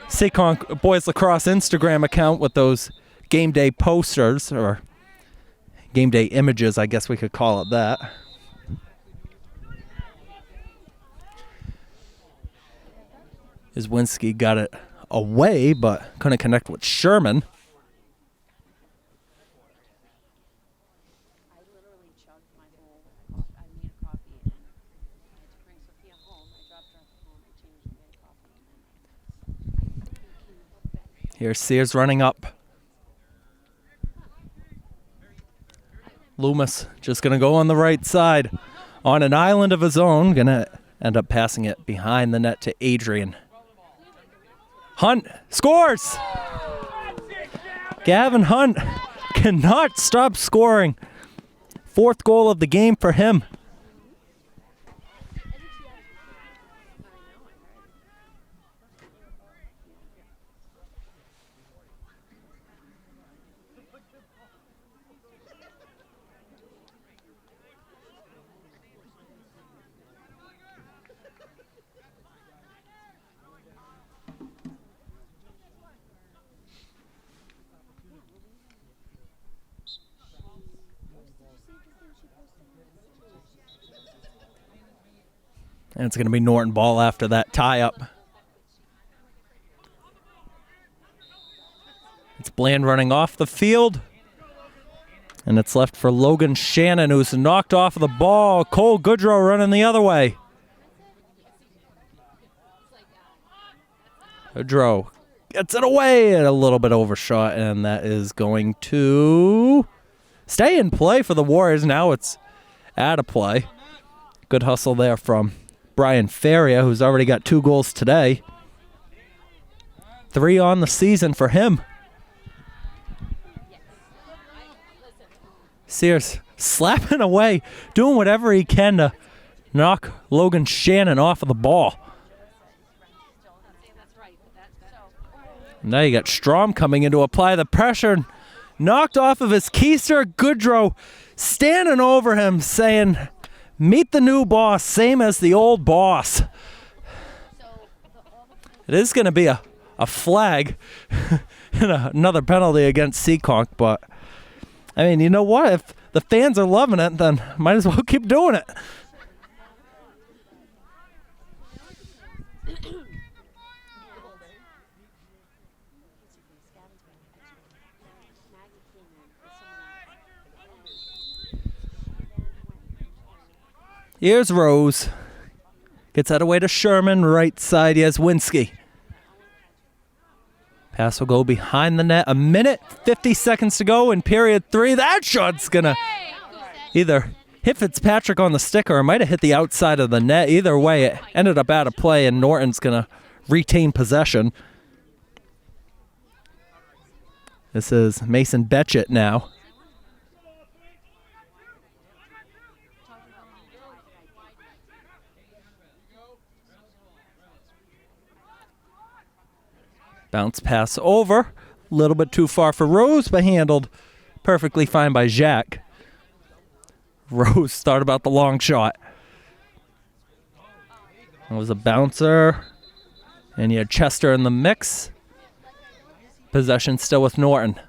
Seekonk Boys Lacrosse Instagram account with those game day posters, or game day images, I guess we could call it that. Izwinski got it away, but couldn't connect with Sherman. Here's Sears running up. Loomis just going to go on the right side on an island of his own. Going to end up passing it behind the net to Adrian. Hunt scores! Gavin Hunt cannot stop scoring. Fourth goal of the game for him. And it's going to be Norton ball after that tie-up. It's Bland running off the field. And it's left for Logan Shannon, who's knocked off of the ball. Cole Goodrow running the other way. Goodrow gets it away and a little bit overshot, and that is going to stay in play for the Warriors. Now it's out of play. Good hustle there from Brian Feria, who's already got 2 goals today. 3 on the season for him. Sears slapping away, doing whatever he can to knock Logan Shannon off of the ball. Now you got Strom coming in to apply the pressure. Knocked off of his keister. Goodrow standing over him saying, "Meet the new boss, same as the old boss." It is going to be a flag and another penalty against Seekonk, but I mean, you know what? If the fans are loving it, then might as well keep doing it. Here's Rose. Gets that away to Sherman. Right side, he has Winsky. Pass will go behind the net. 1:50 to go in period 3. That shot's going to either hit Fitzpatrick on the stick or it might have hit the outside of the net. Either way, it ended up out of play, and Norton's going to retain possession. This is Mason Betchett now. Bounce pass over. A little bit too far for Rose, but handled perfectly fine by Jacques. Rose thought about the long shot. It was a bouncer. And you had Chester in the mix. Possession still with Norton.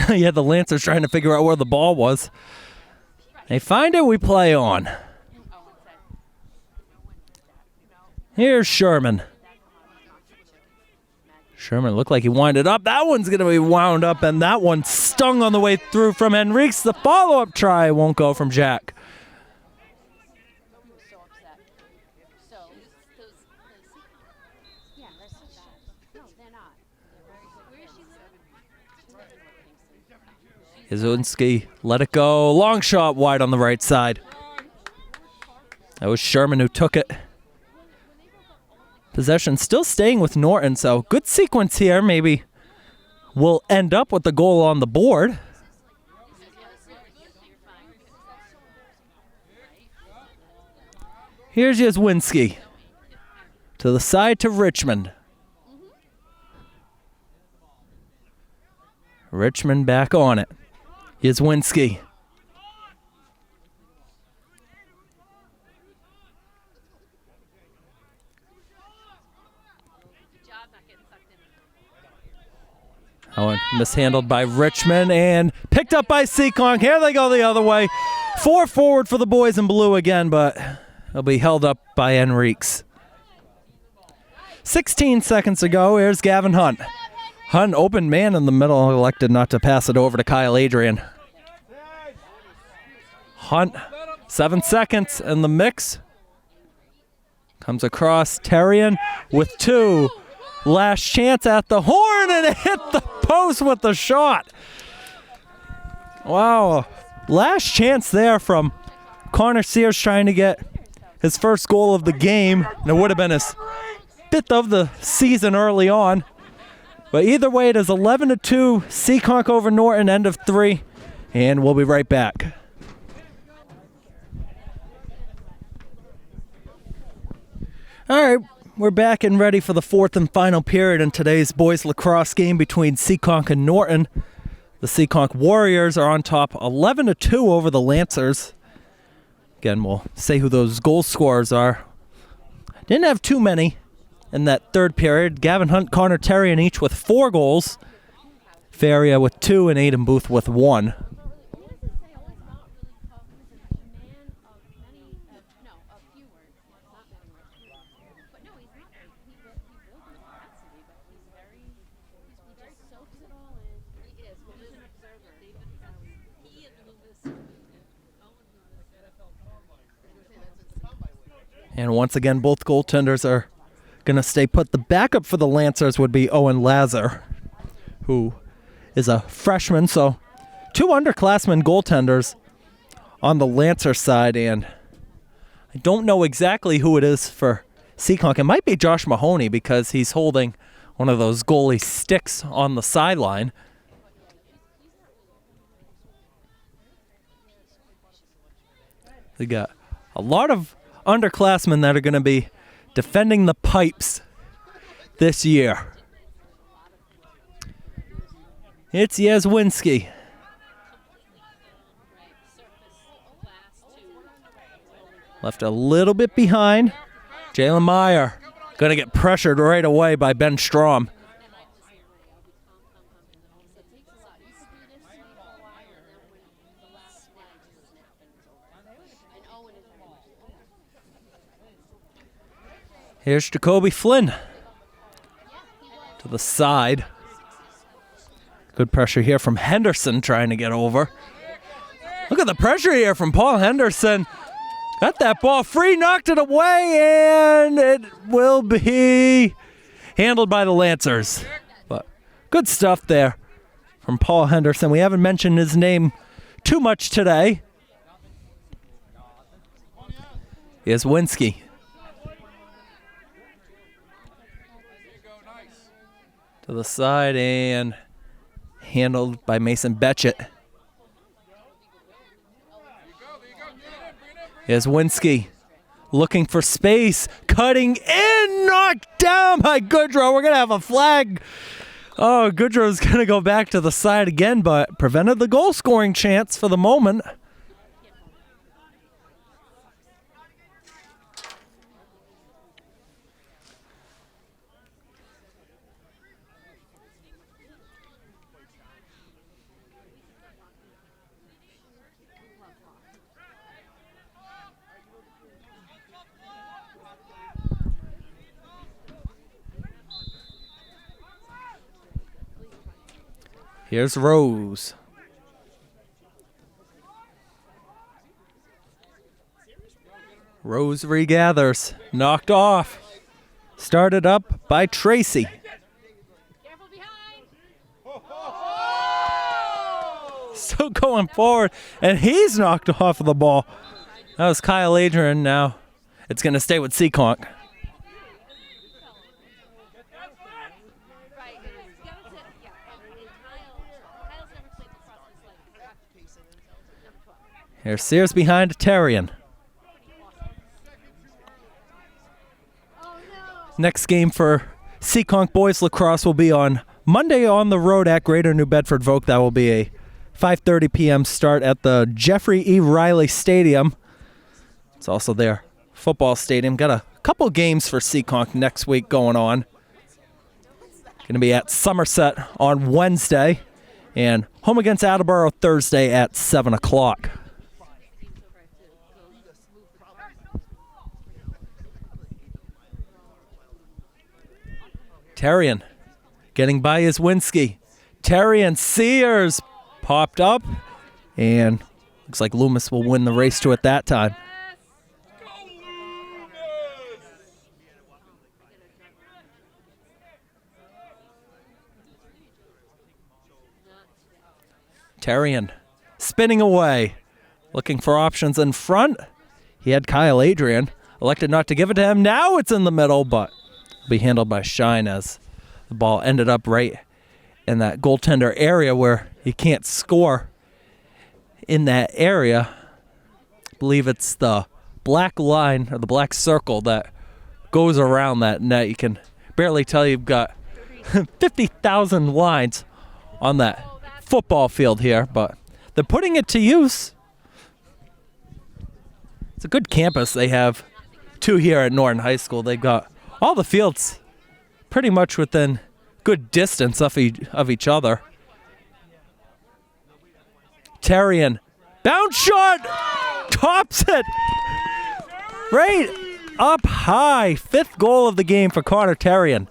You had the Lancers trying to figure out where the ball was. They find it, we play on. Here's Sherman. Sherman looked like he wound it up. That one's going to be wound up, and that one stung on the way through from Henriques. The follow-up try won't go from Jack. Izinski let it go. Long shot wide on the right side. That was Sherman who took it. Possession still staying with Norton, so good sequence here. Maybe we'll end up with the goal on the board. Here's Yazwinski. To the side to Richmond. Richmond back on it. Yazwinski. Oh, and mishandled by Richmond and picked up by Seekonk. Here they go the other way. 4 forward for the boys in blue again, but they'll be held up by Henriques. 16 seconds to go. Here's Gavin Hunt. Hunt, open man in the middle, elected not to pass it over to Kyle Adrian. Hunt, 7 seconds in the mix. Comes across Terrian with 2. Last chance at the horn, and it hit the post with the shot. Wow. Last chance there from Connor Sears trying to get his first goal of the game. And it would have been his 5th of the season early on. But either way, it is 11-2. Seekonk over Norton, end of 3. And we'll be right back. All right, we're back and ready for the fourth and final period in today's boys lacrosse game between Seekonk and Norton. The Seekonk Warriors are on top 11-2 over the Lancers. Again, we'll say who those goal scorers are. Didn't have too many in that third period. Gavin Hunt, Connor Terrian each with 4 goals. Faria with 2 and Aiden Booth with 1. And once again, both goaltenders are going to stay put. The backup for the Lancers would be Owen Lazar, who is a freshman. So 2 underclassmen goaltenders on the Lancer side. And I don't know exactly who it is for Seekonk. It might be Josh Mahoney because he's holding one of those goalie sticks on the sideline. We got a lot of underclassmen that are going to be defending the pipes this year. It's Yazwinski. Left a little bit behind. Jalen Meyer going to get pressured right away by Ben Strom. Here's Jacoby Flynn to the side. Good pressure here from Henderson trying to get over. Look at the pressure here from Paul Henderson. Got that ball free, knocked it away, and it will be handled by the Lancers. But good stuff there from Paul Henderson. We haven't mentioned his name too much today. Here's Winsky. To the side and handled by Mason Betchett. Here's Winsky looking for space, cutting in, knocked down by Goodrow. We're going to have a flag. Oh, Goodrow's going to go back to the side again, but prevented the goal scoring chance for the moment. Here's Rose. Rose regathers. Knocked off. Started up by Tracy. Careful behind. Still going forward, and he's knocked off of the ball. That was Kyle Adrian now. It's going to stay with Seekonk. Here's Sears behind Terrian. Next game for Seekonk boys lacrosse will be on Monday on the road at Greater New Bedford Vogue. That will be a 5:30 p.m. start at the Jeffrey E. Riley Stadium. It's also their football stadium. Got a couple games for Seekonk next week going on. Going to be at Somerset on Wednesday and home against Attleboro Thursday at 7 o'clock. Terrian getting by Yazwinski. Terrian, Sears popped up, and looks like Loomis will win the race to it that time. Terrian spinning away, looking for options in front. He had Kyle Adrian, elected not to give it to him. Now it's in the middle, but will be handled by Shine as the ball ended up right in that goaltender area where he can't score in that area. I believe it's the black line or the black circle that goes around that net. You can barely tell you've got 50,000 lines on that football field here, but they're putting it to use. It's a good campus they have, too, here at Norton High School. They've got all the fields pretty much within good distance of each other. Terrian, bounce shot, tops it right up high. 5th goal of the game for Connor Terrian.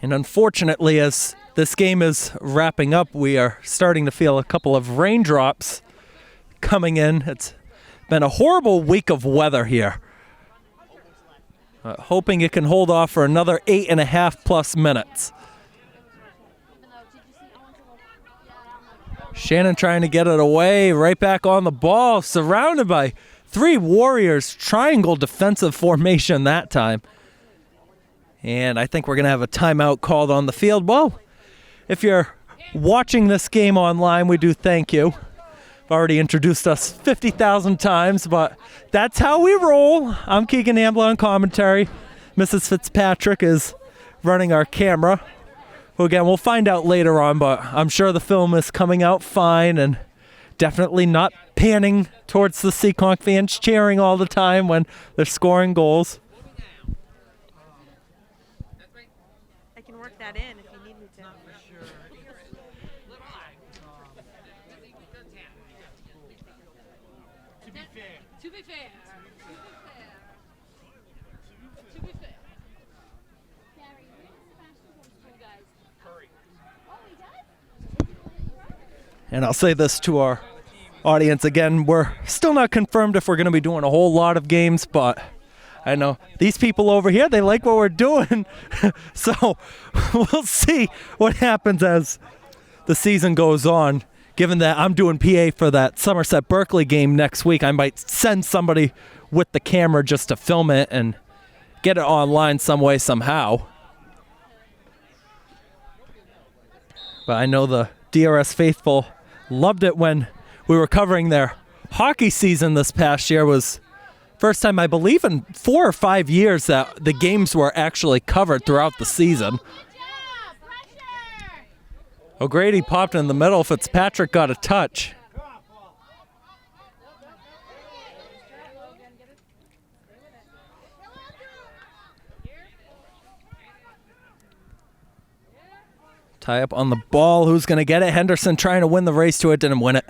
And unfortunately, as this game is wrapping up, we are starting to feel a couple of raindrops coming in. It's been a horrible week of weather here. Hoping it can hold off for another 8.5+ minutes. Shannon trying to get it away, right back on the ball, surrounded by 3 Warriors. Triangle defensive formation that time. And I think we're going to have a timeout called on the field. Well, if you're watching this game online, we do thank you. I've already introduced us 50,000 times, but that's how we roll. I'm Keegan Ambler on commentary. Mrs. Fitzpatrick is running our camera. Who, again, we'll find out later on, but I'm sure the film is coming out fine and definitely not panning towards the Seekonk fans cheering all the time when they're scoring goals. That in if you need me to. To be fair. And I'll say this to our audience again, we're still not confirmed if we're going to be doing a whole lot of games, but I know these people over here, they like what we're doing. So we'll see what happens as the season goes on. Given that I'm doing PA for that Somerset Berkeley game next week, I might send somebody with the camera just to film it and get it online some way, somehow. But I know the DRS faithful loved it when we were covering their hockey season this past year. Was first time, I believe, in 4 or 5 years that the games were actually covered throughout the season. O'Grady popped in the middle. Fitzpatrick got a touch. Tie up on the ball. Who's going to get it? Henderson trying to win the race to it. Didn't win it.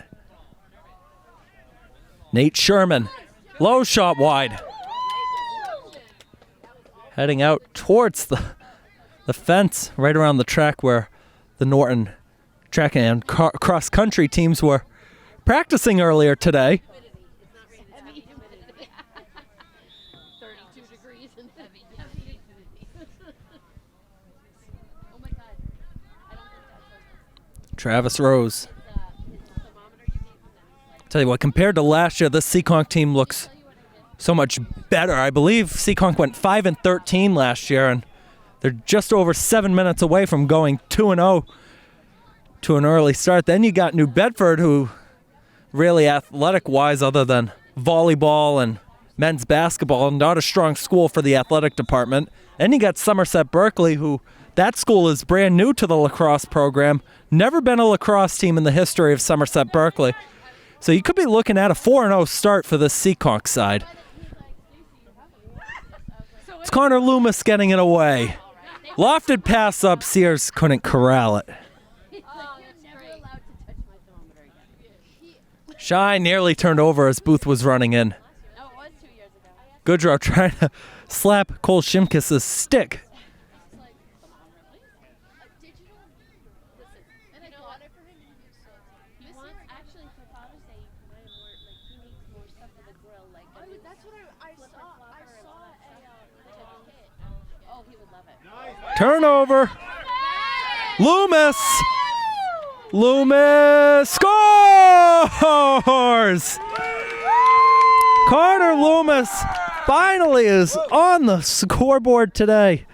Nate Sherman. Low shot wide. Heading out towards the fence right around the track where the Norton track and cross-country teams were practicing earlier today. 32 degrees and heavy humidity. Oh my God. I don't think that's Travis Rose. Tell you what, compared to last year, this Seekonk team looks so much better. I believe Seekonk went 5-13 last year, and they're just over 7 minutes away from going 2-0 to an early start. Then you got New Bedford, who really athletic-wise, other than volleyball and men's basketball, not a strong school for the athletic department. Then you got Somerset Berkeley, who that school is brand new to the lacrosse program. Never been a lacrosse team in the history of Somerset Berkeley. So you could be looking at a 4-0 start for the Seekonk side. It's Connor Loomis getting it away. Lofted pass up, Sears couldn't corral it. Shy nearly turned over as Booth was running in. Goodrow trying to slap Cole Shimkus' stick. Turnover. Loomis. Loomis scores! scores! Carter Loomis finally is on the scoreboard today.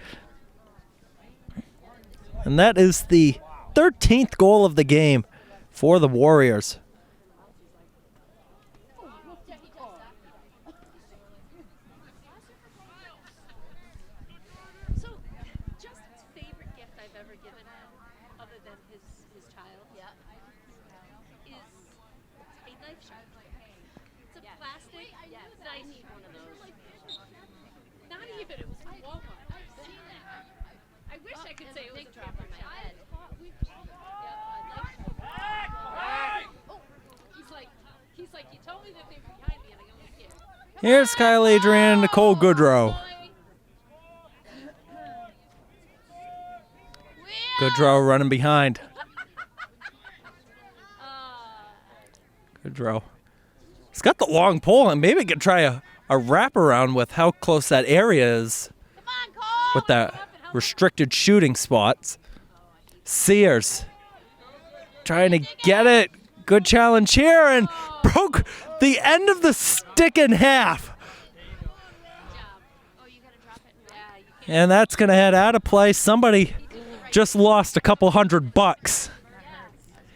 And that is the 13th goal of the game for the Warriors. So, Justin's favorite gift I've ever given him, other than his child, is a knife sharp. It's a plastic knife. I need one of those. Not even, it was from Walmart. I wish I could say it was a drop on my head. Oh, he's like, you told me that they were behind me and I got scared. Here's Kyle Adrian and Nicole Goodrow. Goodrow running behind. Goodrow. He's got the long pole, and maybe could try a wraparound with how close that area is with that restricted shooting spots. Sears trying to get it. Good challenge here, and broke the end of the stick in half. And that's going to head out of play. Somebody just lost a couple $100.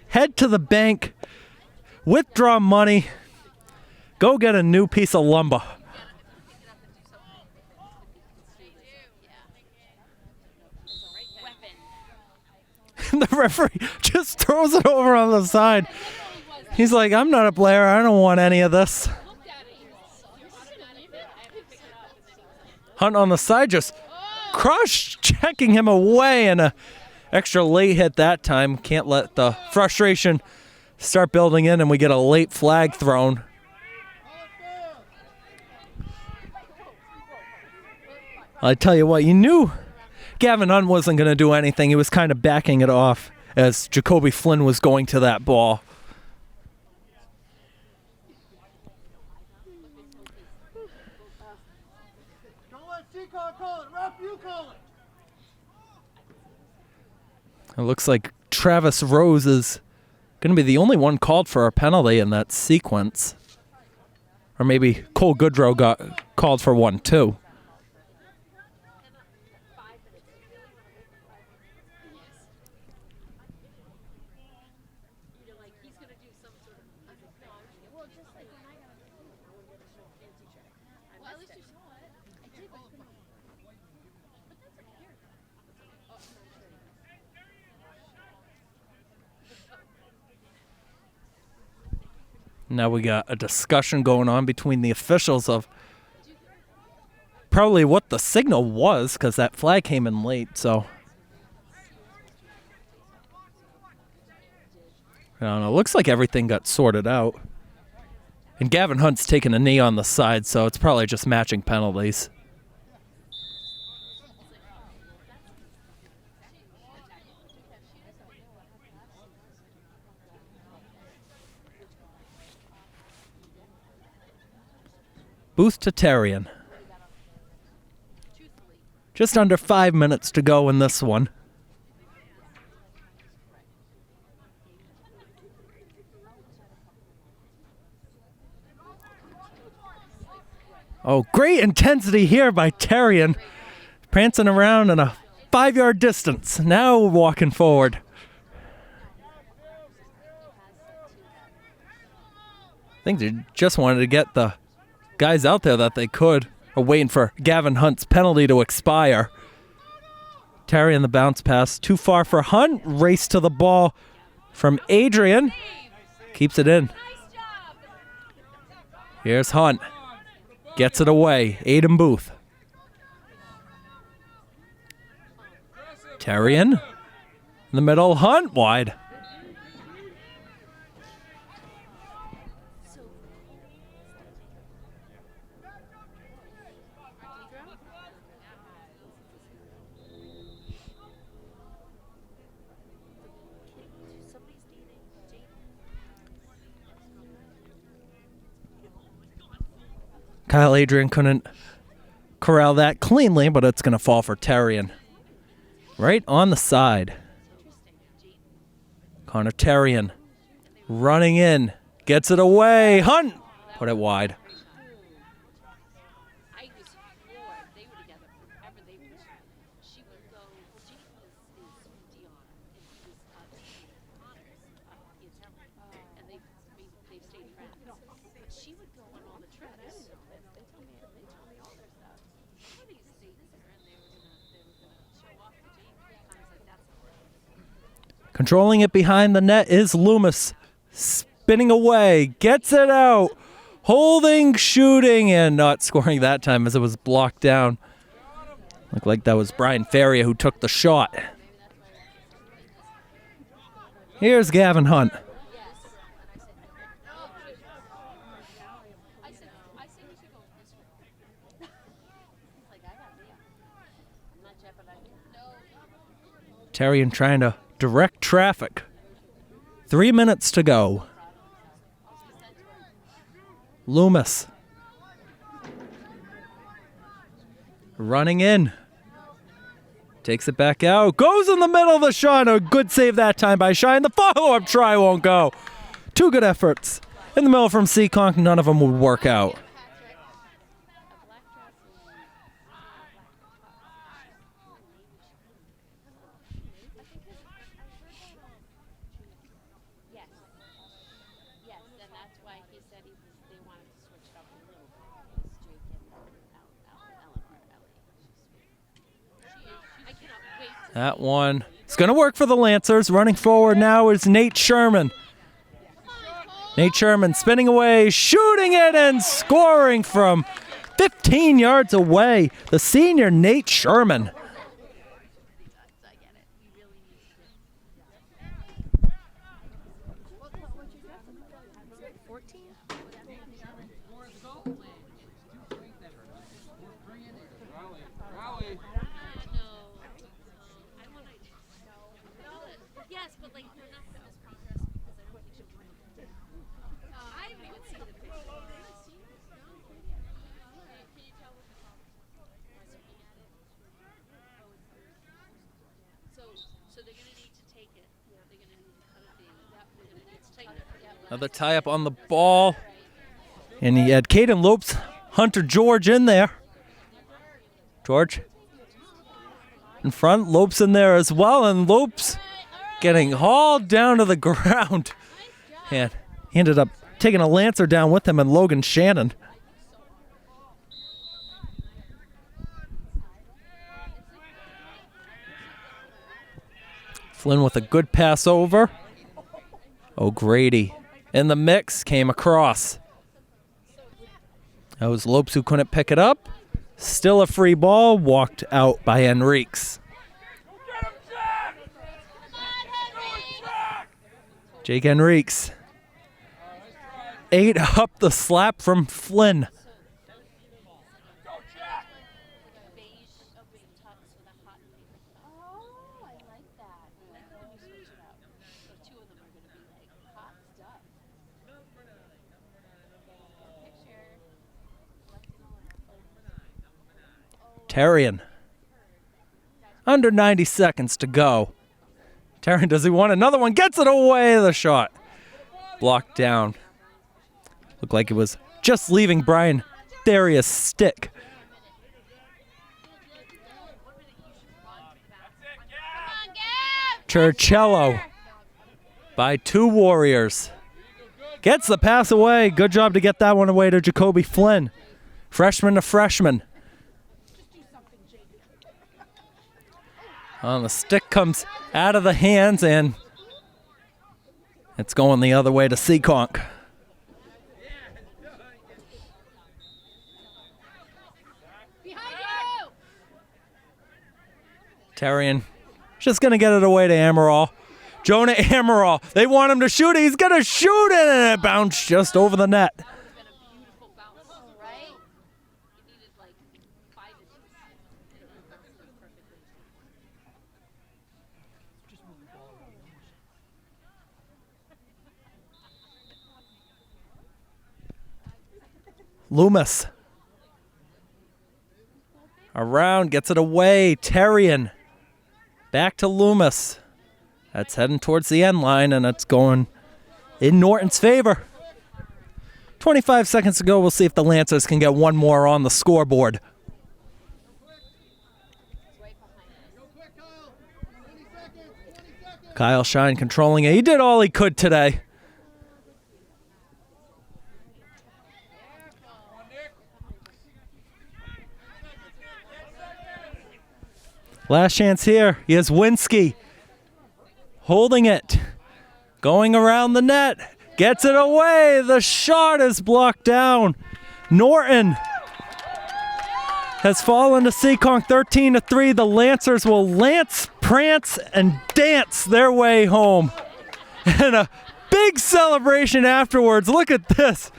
Head to the bank, withdraw money, go get a new piece of lumber. The referee just throws it over on the side. He's like, I'm not a player. I don't want any of this. Hunt on the side just cross-checking him away, and a extra late hit that time. Can't let the frustration start building in, and we get a late flag thrown. I tell you what, you knew Gavin Hunt wasn't going to do anything. He was kind of backing it off as Jacoby Flynn was going to that ball. Don't let Seekonk call it. Ref, you call it. It looks like Travis Rose is going to be the only one called for a penalty in that sequence. Or maybe Cole Goodrow got called for one too. Now we got a discussion going on between the officials of probably what the signal was, because that flag came in late, so. I don't know. Looks like everything got sorted out. And Gavin Hunt's taking a knee on the side, so it's probably just matching penalties. Booth to Tarian. Just under 5 minutes to go in this one. Oh, great intensity here by Tarian. Prancing around in a 5-yard distance. Now walking forward. I think they just wanted to get the guys out there that they could, are waiting for Gavin Hunt's penalty to expire. Tarian the bounce pass, too far for Hunt. Race to the ball from Adrian. Keeps it in. Here's Hunt. Gets it away. Aiden Booth. Tarian in the middle. Hunt wide. Kyle Adrian couldn't corral that cleanly, but it's going to fall for Tarian. Right on the side. Connor Tarian running in, Gets it away. Hunt. Put it wide. I was floored. They were together forever. She would go. Jake is Dion, and he was Connor's and they've stayed friends. But she would go on all the trips. They told me all their stuff. Somebody stayed there, and they were gonna show off to Jake. Connor's like, that's Controlling it behind the net is Loomis. Spinning away. Gets it out. Holding, shooting, and not scoring that time as it was blocked down. Looked like that was Brian Ferrier who took the shot. Here's Gavin Hunt. Terrian trying to direct traffic. 3 minutes to go. Loomis. Running in. Takes it back out. Goes in the middle of the shot. A good save that time by Shine. The follow-up try won't go. Two good efforts. In the middle from Seekonk. None of them would work out. That one. It's going to work for the Lancers. Running forward now is Nate Sherman. Nate Sherman spinning away, shooting it, and scoring from 15 yards away. The senior Nate Sherman. Yes, but like we're not fitness progress because I don't think she'll win. I haven't even seen the picture. Can you tell what the problem is? So they're gonna need to take it. They're gonna need to cut it in. They're gonna need to tighten it. Another tie up on the ball. And he had Caden Lopes, Hunter George in there. George in front, Lopes in there as well, and Lopes getting hauled down to the ground. And he ended up taking a Lancer down with him and Logan Shannon. Flynn with a good pass over. O'Grady in the mix, came across. That was Lopes who couldn't pick it up. Still a free ball, walked out by Enriques. Jake Enriques. 8 up the slap from Flynn. Terrian. Under 90 seconds to go. Terrian, does he want another one? Gets it away, the shot. Blocked down. Looked like it was just leaving Brian Darius' stick. Churchello by 2 Warriors. Gets the pass away. Good job to get that one away to Jacoby Flynn. Freshman to freshman. The stick comes out of the hands, and it's going the other way to Seekonk. Terrian just going to get it away to Amaral. Jonah Amaral. They want him to shoot it. He's going to shoot it, and it bounced just over the net. Loomis. Around, gets it away. Terrian. Back to Loomis. That's heading towards the end line, and it's going in Norton's favor. 25 seconds to go. We'll see if the Lancers can get one more on the scoreboard. Go quick, Kyle. 20 seconds. 20 seconds. Kyle Shine controlling it. He did all he could today. Last chance here. Here's Winsky. Holding it. Going around the net. Gets it away. The shot is blocked down. Norton has fallen to Seekonk 13-3. The Lancers will lance, prance, and dance their way home. And a big celebration afterwards. Look at this.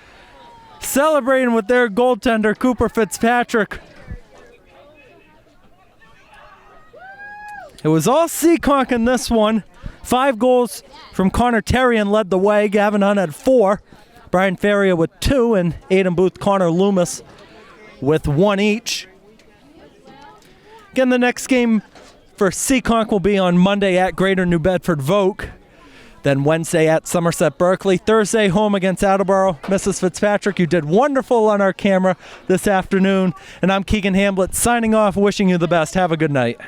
Celebrating with their goaltender, Cooper Fitzpatrick. It was all Seekonk in this one. 5 goals from Connor Terrian led the way. Gavin Hunt had 4. Brian Ferrier with 2. And Aiden Booth, Connor Loomis with 1 each. Again, the next game for Seekonk will be on Monday at Greater New Bedford Voke. Then Wednesday at Somerset Berkeley. Thursday home against Attleboro. Mrs. Fitzpatrick, you did wonderful on our camera this afternoon. And I'm Keegan Hamblett signing off, wishing you the best. Have a good night.